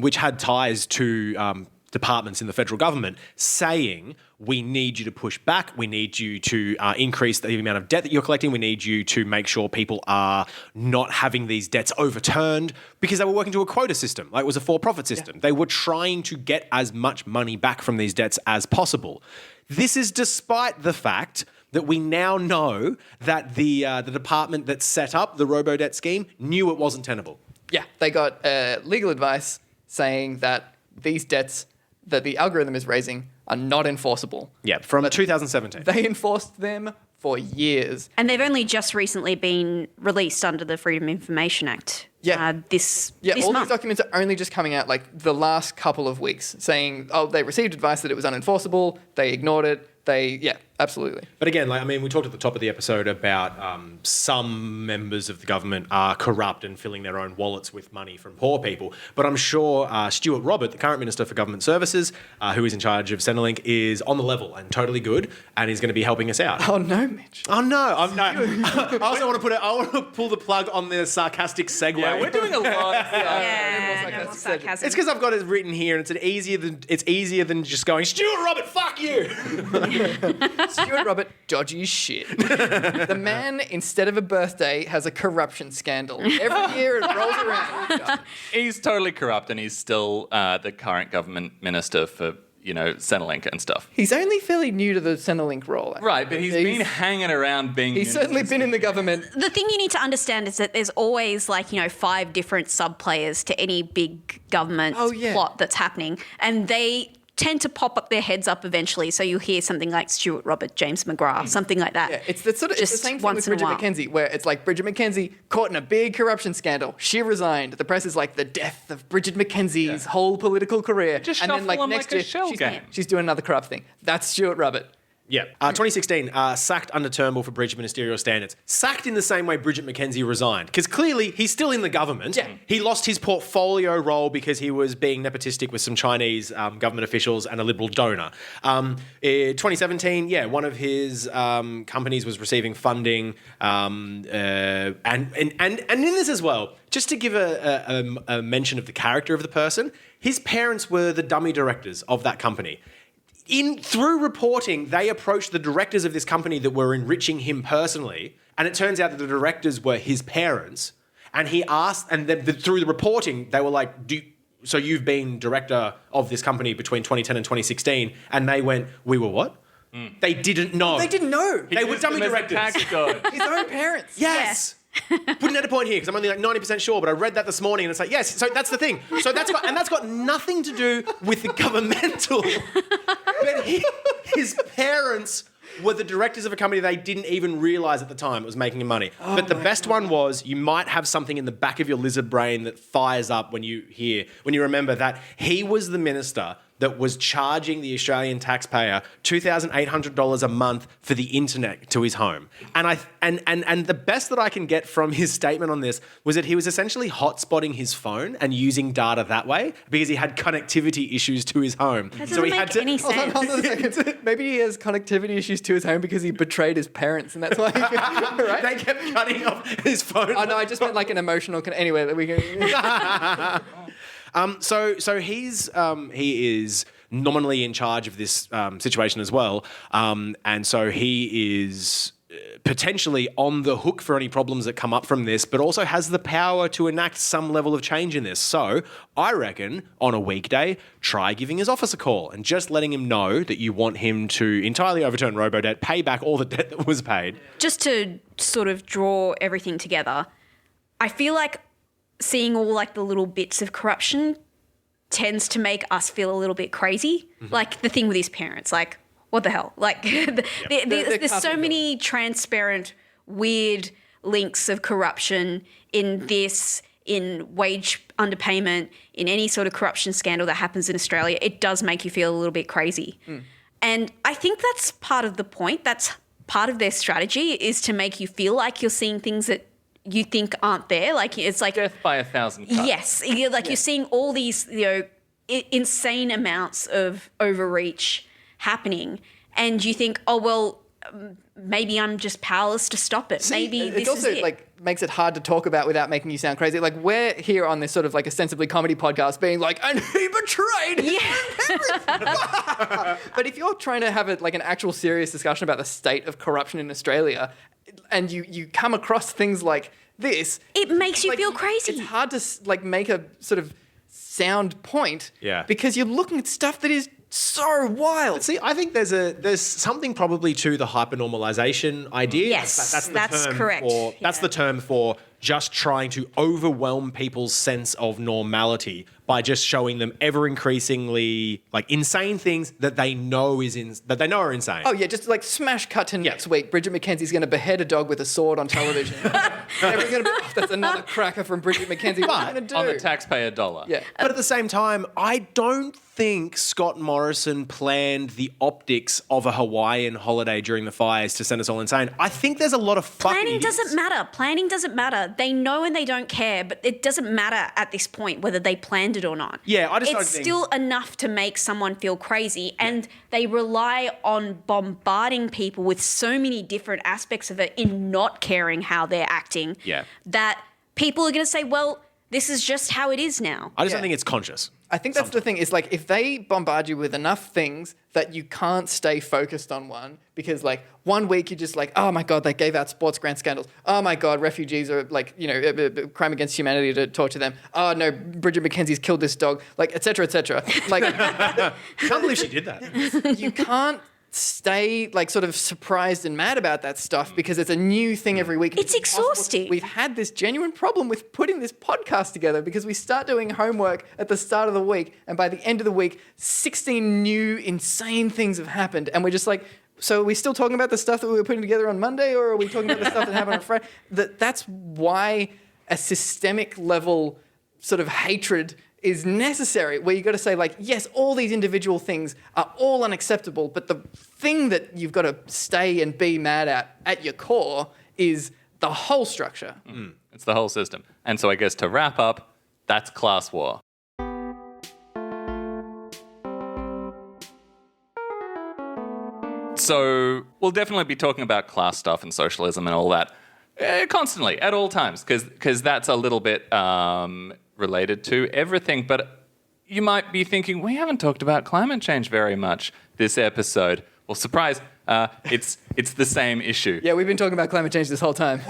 which had ties to departments in the federal government saying, we need you to push back, we need you to increase the amount of debt that you're collecting, we need you to make sure people are not having these debts overturned, because they were working to a quota system. Like, it was a for-profit system. Yeah. They were trying to get as much money back from these debts as possible. This is despite the fact that we now know that the department that set up the Robodebt scheme knew it wasn't tenable. Yeah, they got legal advice saying that these debts that the algorithm is raising are not enforceable. Yeah, from 2017. They enforced them for years. And they've only just recently been released under the Freedom of Information Act. This all month. These documents are only just coming out like the last couple of weeks saying, they received advice that it was unenforceable, they ignored it, absolutely. But again, we talked at the top of the episode about some members of the government are corrupt and filling their own wallets with money from poor people. But I'm sure Stuart Robert, the current Minister for Government Services, who is in charge of Centrelink, is on the level and totally good, and is going to be helping us out. Oh no, Mitch. Oh no, I also want to pull the plug on the sarcastic segue. Yeah, we're doing a lot. No more sarcasm. It's because I've got it written here, and it's easier than just going, Stuart Robert, fuck you. Stuart Robert, dodgy shit. The man, instead of a birthday, has a corruption scandal. Every year it rolls around. He's totally corrupt, and he's still the current government minister for, Centrelink and stuff. He's only fairly new to the Centrelink role. Actually. Right, but he's been hanging around being... He's certainly been in the government. The thing you need to understand is that there's always 5 different sub-players to any big government plot that's happening. And they tend to pop up their heads up eventually. So you'll hear something like Stuart Robert, James McGrath, something like that. Yeah, it's the same thing with Bridget McKenzie, where it's like Bridget McKenzie caught in a big corruption scandal. She resigned. The press is like the death of Bridget McKenzie's whole political career. Just and then shuffle 'em next like a year, shell game. she's doing another corrupt thing. That's Stuart Robert. Yeah. 2016, sacked under Turnbull for breach of ministerial standards. Sacked in the same way Bridget McKenzie resigned. Because clearly he's still in the government. Yeah. He lost his portfolio role because he was being nepotistic with some Chinese government officials and a Liberal donor. In 2017, one of his companies was receiving funding. And in this as well, just to give a mention of the character of the person, his parents were the dummy directors of that company. Through reporting, they approached the directors of this company that were enriching him personally, and it turns out that the directors were his parents. And he asked, and then through the reporting, they were like, so you've been director of this company between 2010 and 2016? And they went, we were what? They didn't know. They didn't know. They were dummy directors. His own parents. Yes. Putting at a point here because I'm only 90% sure, but I read that this morning and it's like, yes, so that's the thing. So that's got nothing to do with the governmental. But his parents were the directors of a company they didn't even realise at the time it was making him money. But the best one was you might have something in the back of your lizard brain that fires up when you remember that he was the minister that was charging the Australian taxpayer $2,800 a month for the internet to his home. And the best that I can get from his statement on this was that he was essentially hotspotting his phone and using data that way because he had connectivity issues to his home. That doesn't make any sense. Hold on a second. Maybe he has connectivity issues to his home because he betrayed his parents and that's why right? They kept cutting off his phone. Oh no, I just meant like an emotional anyway that we can So he is nominally in charge of this situation as well, and so he is potentially on the hook for any problems that come up from this, but also has the power to enact some level of change in this. So I reckon on a weekday, try giving his office a call and just letting him know that you want him to entirely overturn Robodebt, pay back all the debt that was paid. Just to sort of draw everything together, I feel like seeing all like the little bits of corruption tends to make us feel a little bit crazy. Mm-hmm. Like the thing with his parents, like what the hell? Like there's so many transparent, weird links of corruption in this, in wage underpayment, in any sort of corruption scandal that happens in Australia. It does make you feel a little bit crazy. And I think that's part of the point. That's part of their strategy, is to make you feel like you're seeing things that you think aren't there. Like it's like death by 1,000 cuts. Yes, you're seeing all these insane amounts of overreach happening, and you think, oh well, maybe I'm just powerless to stop it. Maybe It this also is it. makes it hard to talk about without making you sound crazy. Like we're here on this sort of ostensibly comedy podcast being like, and he betrayed his own parents. But if you're trying to have an actual serious discussion about the state of corruption in Australia, and you come across things like this, It makes you feel crazy. It's hard to make a sort of sound point, because you're looking at stuff that is so wild. See, I think there's something probably to the hypernormalization idea. Yes, that's the that's term correct. That's Yeah. the term for just trying to overwhelm people's sense of normality by just showing them ever increasingly insane things that they know are insane. Oh yeah, just smash cut to next week. Bridget McKenzie's going to behead a dog with a sword on television. Everyone's going to be, that's another cracker from Bridget McKenzie. What are you going to do? On the taxpayer dollar. Yeah. But at the same time, I don't think Scott Morrison planned the optics of a Hawaiian holiday during the fires to send us all insane. I think there's a lot of fucking Planning doesn't matter. Planning doesn't matter. They know and they don't care, but it doesn't matter at this point whether they planned it or not. Yeah, I just don't It's think- still enough to make someone feel crazy, and they rely on bombarding people with so many different aspects of it in not caring how they're acting. Yeah. That people are going to say, well, this is just how it is now. I just don't think it's conscious. I think that's the thing is if they bombard you with enough things that you can't stay focused on one, because 1 week you're just oh my God, they gave out sports grant scandals. Oh my God, refugees are a crime against humanity to torture them. Oh no, Bridget McKenzie's killed this dog, et cetera, et cetera. I can't believe she did that. You can't stay sort of surprised and mad about that stuff because it's a new thing every week. It's impossible. exhausting. We've had this genuine problem with putting this podcast together because we start doing homework at the start of the week, and by the end of the week 16 new insane things have happened, and we're just so are we still talking about the stuff that we were putting together on Monday, or are we talking about the stuff that happened on Friday? That's why a systemic level sort of hatred is necessary, where you've got to say yes, all these individual things are all unacceptable, but the thing that you've got to stay and be mad at your core is the whole structure. It's the whole system. And so I guess to wrap up, that's class war. So we'll definitely be talking about class stuff and socialism and all that constantly, at all times, because that's a little bit related to everything. But you might be thinking, we haven't talked about climate change very much this episode. Well, surprise, it's the same issue. Yeah, we've been talking about climate change this whole time.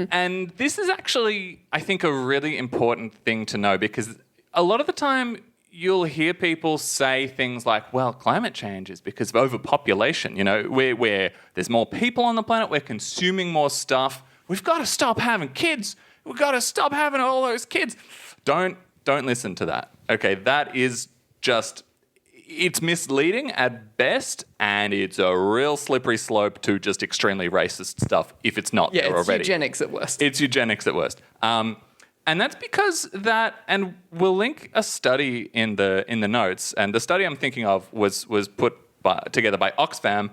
And this is actually, I think, a really important thing to know, because a lot of the time you'll hear people say things like, well, climate change is because of overpopulation. Where there's more people on the planet, we're consuming more stuff. We've got to stop having kids. We've got to stop having all those kids. Don't listen to that. Okay, that is just, it's misleading at best, and it's a real slippery slope to just extremely racist stuff if it's not there it's already. eugenics at worst. It's eugenics at worst. And that's because and we'll link a study in the notes, and the study I'm thinking of was put together by Oxfam.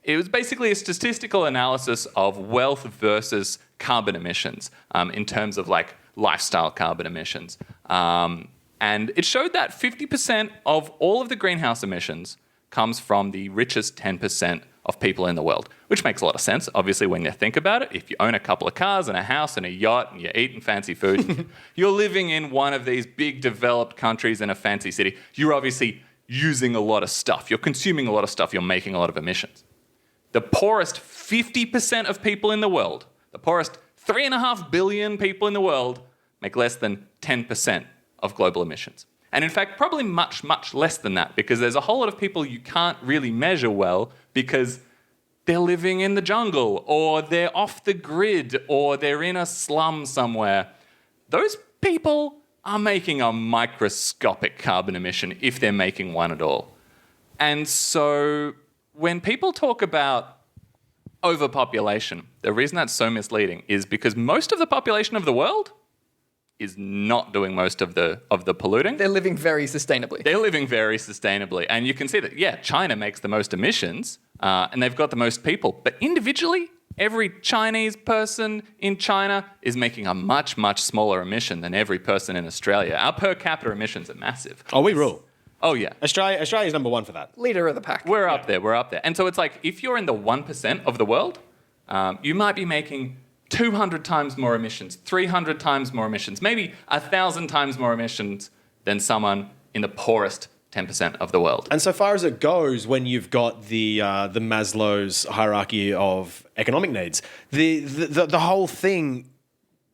It was basically a statistical analysis of wealth versus carbon emissions in terms of lifestyle carbon emissions. And it showed that 50% of all of the greenhouse emissions comes from the richest 10% of people in the world, which makes a lot of sense, obviously, when you think about it. If you own a couple of cars and a house and a yacht and you're eating fancy food, you're living in one of these big developed countries in a fancy city, you're obviously using a lot of stuff. You're consuming a lot of stuff. You're making a lot of emissions. The poorest 50% of people in the world, the poorest 3.5 billion people in the world, make less than 10% of global emissions. And in fact, probably much, much less than that, because there's a whole lot of people you can't really measure well because they're living in the jungle, or they're off the grid, or they're in a slum somewhere. Those people are making a microscopic carbon emission, if they're making one at all. And so when people talk about overpopulation, the reason that's so misleading is because most of the population of the world is not doing most of the polluting. They're living very sustainably. They're living very sustainably. And you can see that, China makes the most emissions and they've got the most people. But individually, every Chinese person in China is making a much, much smaller emission than every person in Australia. Our per capita emissions are massive. Oh, we rule. Oh, yeah. Australia's number one for that. Leader of the pack. We're up there. And so it's like, if you're in the 1% of the world, you might be making 200 times more emissions, 300 times more emissions, maybe 1,000 times more emissions than someone in the poorest 10% of the world. And so far as it goes, when you've got the Maslow's hierarchy of economic needs, the whole thing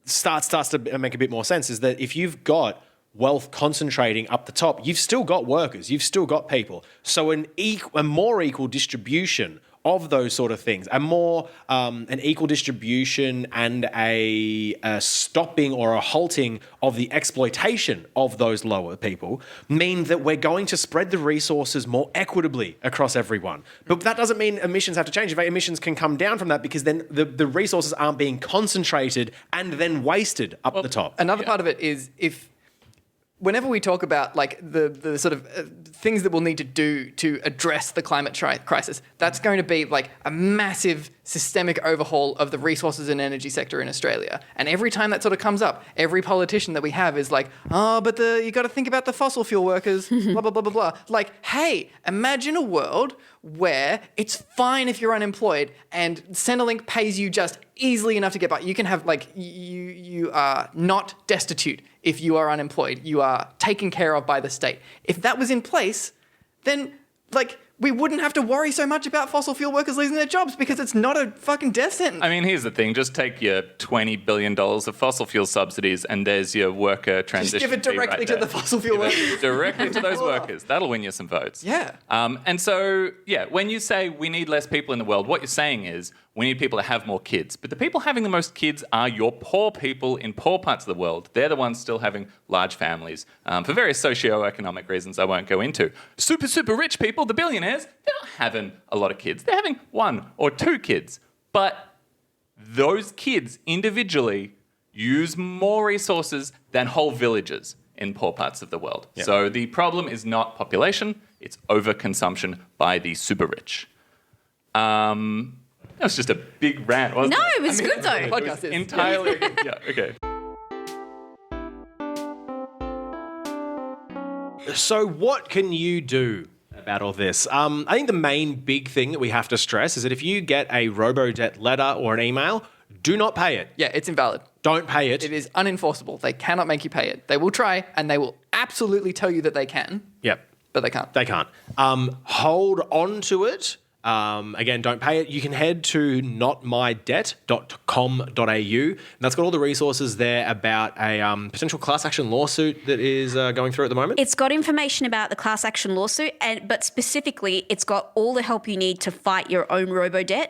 starts to make a bit more sense. Is that if you've got wealth concentrating up the top, you've still got workers, you've still got people. So a more equal distribution of those sort of things, an equal distribution and a stopping or a halting of the exploitation of those lower people mean that we're going to spread the resources more equitably across everyone. But that doesn't mean emissions have to change. In fact, emissions can come down from that because then the resources aren't being concentrated and then wasted up the top. Another part of it is whenever we talk about like the sort of things that we'll need to do to address the climate crisis, that's going to be like a massive systemic overhaul of the resources and energy sector in Australia. And every time that sort of comes up, every politician that we have is like, oh, but you got to think about the fossil fuel workers, blah, blah, blah, blah, blah. Like, hey, imagine a world where it's fine if you're unemployed and Centrelink pays you just easily enough to get by. You can have like, you are not destitute if you are unemployed. You are taken care of by the state. If that was in place, then like we wouldn't have to worry so much about fossil fuel workers losing their jobs because it's not a fucking death sentence. I mean, here's the thing. Just take your $20 billion of fossil fuel subsidies and there's your worker transition. Just give it directly to the fossil fuel workers. Directly to those workers. That'll win you some votes. Yeah. And so, when you say we need less people in the world, what you're saying is we need people to have more kids. But the people having the most kids are your poor people in poor parts of the world. They're the ones still having large families for various socio-economic reasons I won't go into. Super, super rich people, the billionaires, they're not having a lot of kids. They're having 1 or 2 kids. But those kids individually use more resources than whole villages in poor parts of the world. Yep. So the problem is not population, it's overconsumption by the super rich. That was just a big rant, wasn't it? No, it was good though. Podcast is entirely. Yeah, okay. So what can you do about all this? I think the main big thing that we have to stress is that if you get a Robodebt letter or an email, do not pay it. Yeah, it's invalid. Don't pay it. It is unenforceable. They cannot make you pay it. They will try, and they will absolutely tell you that they can. Yep. But they can't. They can't. Hold on to it. Again, don't pay it. You can head to notmydebt.com.au, and that's got all the resources there about a potential class action lawsuit that is going through at the moment. It's got information about the class action lawsuit, but specifically, it's got all the help you need to fight your own Robodebt,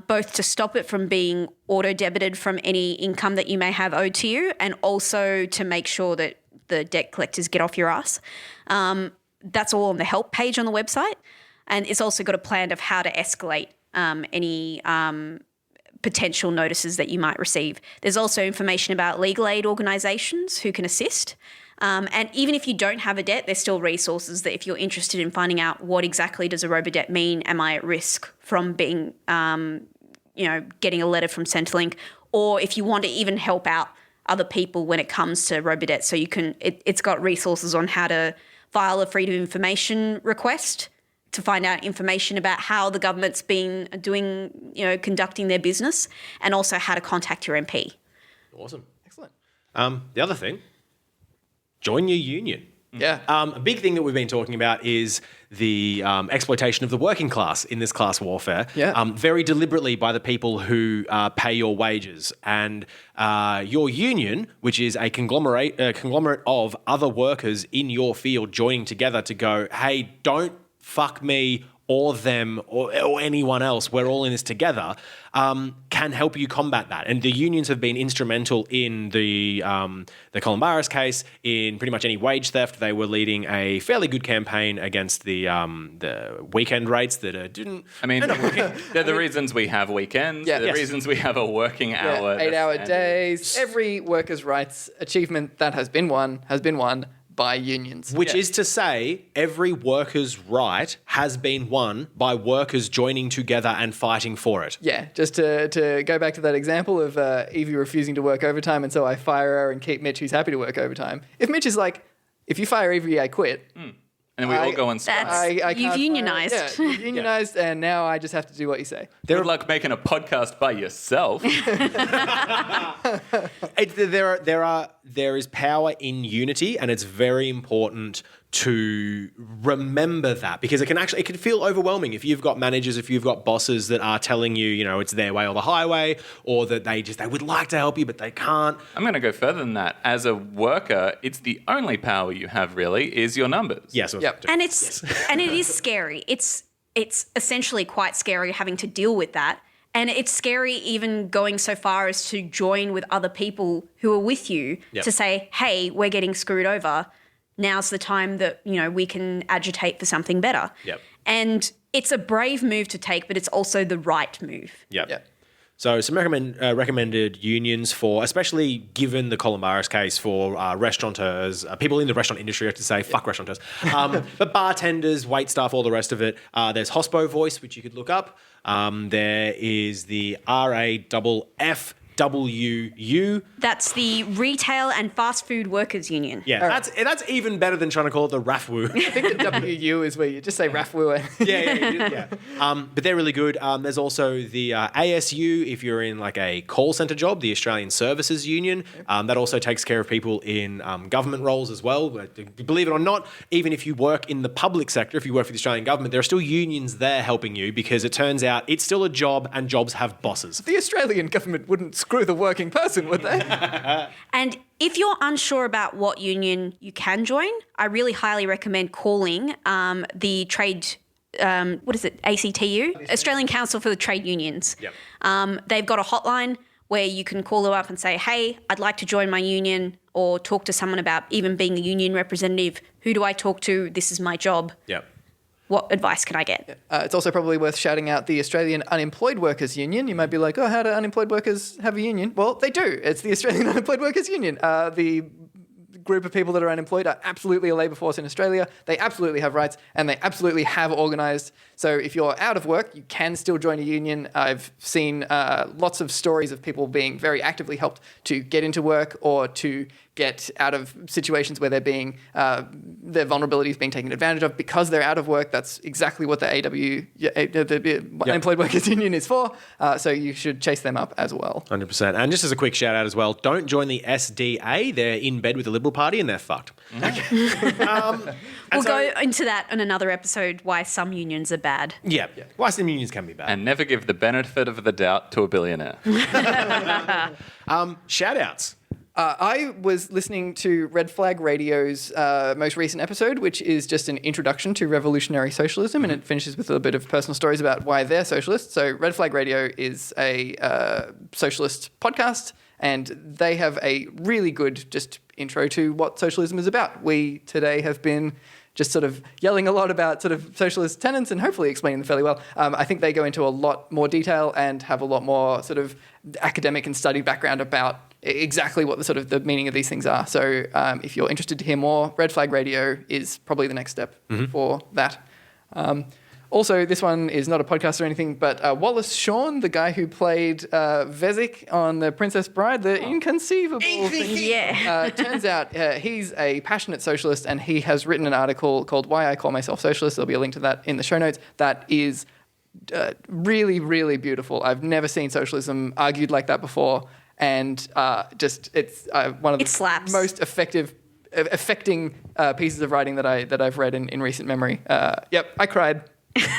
both to stop it from being auto-debited from any income that you may have owed to you, and also to make sure that the debt collectors get off your ass. That's all on the help page on the website. And it's also got a plan of how to escalate any potential notices that you might receive. There's also information about legal aid organisations who can assist. And even if you don't have a debt, there's still resources that if you're interested in finding out what exactly does a Robodebt mean, am I at risk from being, getting a letter from Centrelink, or if you want to even help out other people when it comes to Robodebt. So you can, it's got resources on how to file a freedom of information request to find out information about how the government's been doing, conducting their business, and also how to contact your MP. Awesome. Excellent. The other thing, join your union. Yeah. A big thing that we've been talking about is the exploitation of the working class in this class warfare. Yeah. Very deliberately by the people who pay your wages. And your union, which is a conglomerate of other workers in your field joining together to go, hey, don't fuck me or them or anyone else, we're all in this together, can help you combat that. And the unions have been instrumental in the Calombaris case, in pretty much any wage theft. They were leading a fairly good campaign against the weekend rates that didn't... I mean, they're the reasons we have weekends, Yeah. they're the Yes. reasons we have a working hour. 8-hour days. Every workers' rights achievement that has been won by unions. Which is to say, every worker's right has been won by workers joining together and fighting for it. Yeah, just to go back to that example of Evie refusing to work overtime, and so I fire her and keep Mitch, who's happy to work overtime. If Mitch is like, if you fire Evie, I quit. And And we all go on strike. That's- You've unionised. Yeah, you've unionised, and now I just have to do what you say. Good luck making a podcast by yourself. There is power in unity, and it's very important to remember that, because it can feel overwhelming if you've got managers, if you've got bosses that are telling you, you know, it's their way or the highway, or that they would like to help you but they can't. I'm going to go further than that. As a worker, it's the only power you have really is your numbers. Yes. Yep. And it is scary. It's essentially quite scary having to deal with that. And it's scary even going so far as to join with other people who are with you to say, hey, we're getting screwed over. Now's the time that, you know, we can agitate for something better. Yep. And it's a brave move to take, but it's also the right move. Yep. So some recommended unions for, especially given the Calombaris case, for restaurateurs, people in the restaurant industry, I have to say, fuck restaurateurs, but bartenders, wait staff, all the rest of it. There's Hospo Voice, which you could look up. There is the RAFFWU. That's the Retail and Fast Food Workers Union. Yeah, that's even better than trying to call it the RAFWU. I think the WU is where you just say RAFWU. Yeah. But they're really good. There's also the ASU, if you're in like a call centre job, the Australian Services Union. That also takes care of people in government roles as well. But believe it or not, even if you work in the public sector, if you work for the Australian government, there are still unions there helping you, because it turns out it's still a job and jobs have bosses. The Australian government wouldn't screw the working person, would they? And if you're unsure about what union you can join, I really highly recommend calling the trade, ACTU? Australian Council for the Trade Unions. Yep. They've got a hotline where you can call them up and say, hey, I'd like to join my union, or talk to someone about even being a union representative. Who do I talk to? This is my job. Yep. What advice can I get? It's also probably worth shouting out the Australian Unemployed Workers Union. You might be like, oh, how do unemployed workers have a union? Well, they do. It's the Australian Unemployed Workers Union. The group of people that are unemployed are absolutely a labour force in Australia. They absolutely have rights, and they absolutely have organised. So if you're out of work, you can still join a union. I've seen lots of stories of people being very actively helped to get into work, or to get out of situations where they're being their vulnerabilities being taken advantage of because they're out of work. That's exactly what the Unemployed Workers Union is for. So you should chase them up as well. 100%. And just as a quick shout out as well, don't join the SDA. They're in bed with the Liberal Party and they're fucked. We'll go into that in another episode, why some unions are bad. Yeah. Why some unions can be bad. And never give the benefit of the doubt to a billionaire. Shout outs. I was listening to Red Flag Radio's most recent episode, which is just an introduction to revolutionary socialism, and it finishes with a little bit of personal stories about why they're socialists. So Red Flag Radio is a socialist podcast, and they have a really good just intro to what socialism is about. We today have been just sort of yelling a lot about sort of socialist tenets and hopefully explaining them fairly well. I think they go into a lot more detail and have a lot more sort of academic and study background about exactly what the sort of the meaning of these things are. So if you're interested to hear more, Red Flag Radio is probably the next step for that. Also, this one is not a podcast or anything, but Wallace Shawn, the guy who played Vezik on The Princess Bride, the inconceivable thing. Yeah. Turns out he's a passionate socialist, and he has written an article called Why I Call Myself Socialist. There'll be a link to that in the show notes. That is really, really beautiful. I've never seen socialism argued like that before. And it's one of the most affecting pieces of writing that I've read in recent memory. I cried.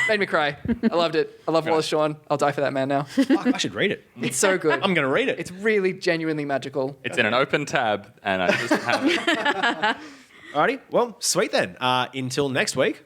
Made me cry. I loved it. I love Wallace Shawn. I'll die for that man now. Fuck, I should read it. It's so good. I'm going to read it. It's really genuinely magical. It's in an open tab, and I just have it. Alrighty. Well, sweet then. Until next week.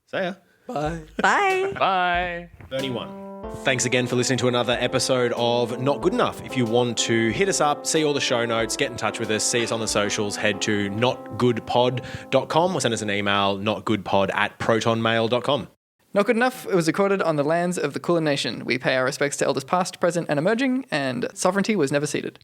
See ya. Bye. Bye. Bye. 31. Thanks again for listening to another episode of Not Good Enough. If you want to hit us up, see all the show notes, get in touch with us, see us on the socials, head to notgoodpod.com or send us an email, notgoodpod@protonmail.com. Not Good Enough. It was recorded on the lands of the Kulin Nation. We pay our respects to elders past, present, and emerging, and sovereignty was never ceded.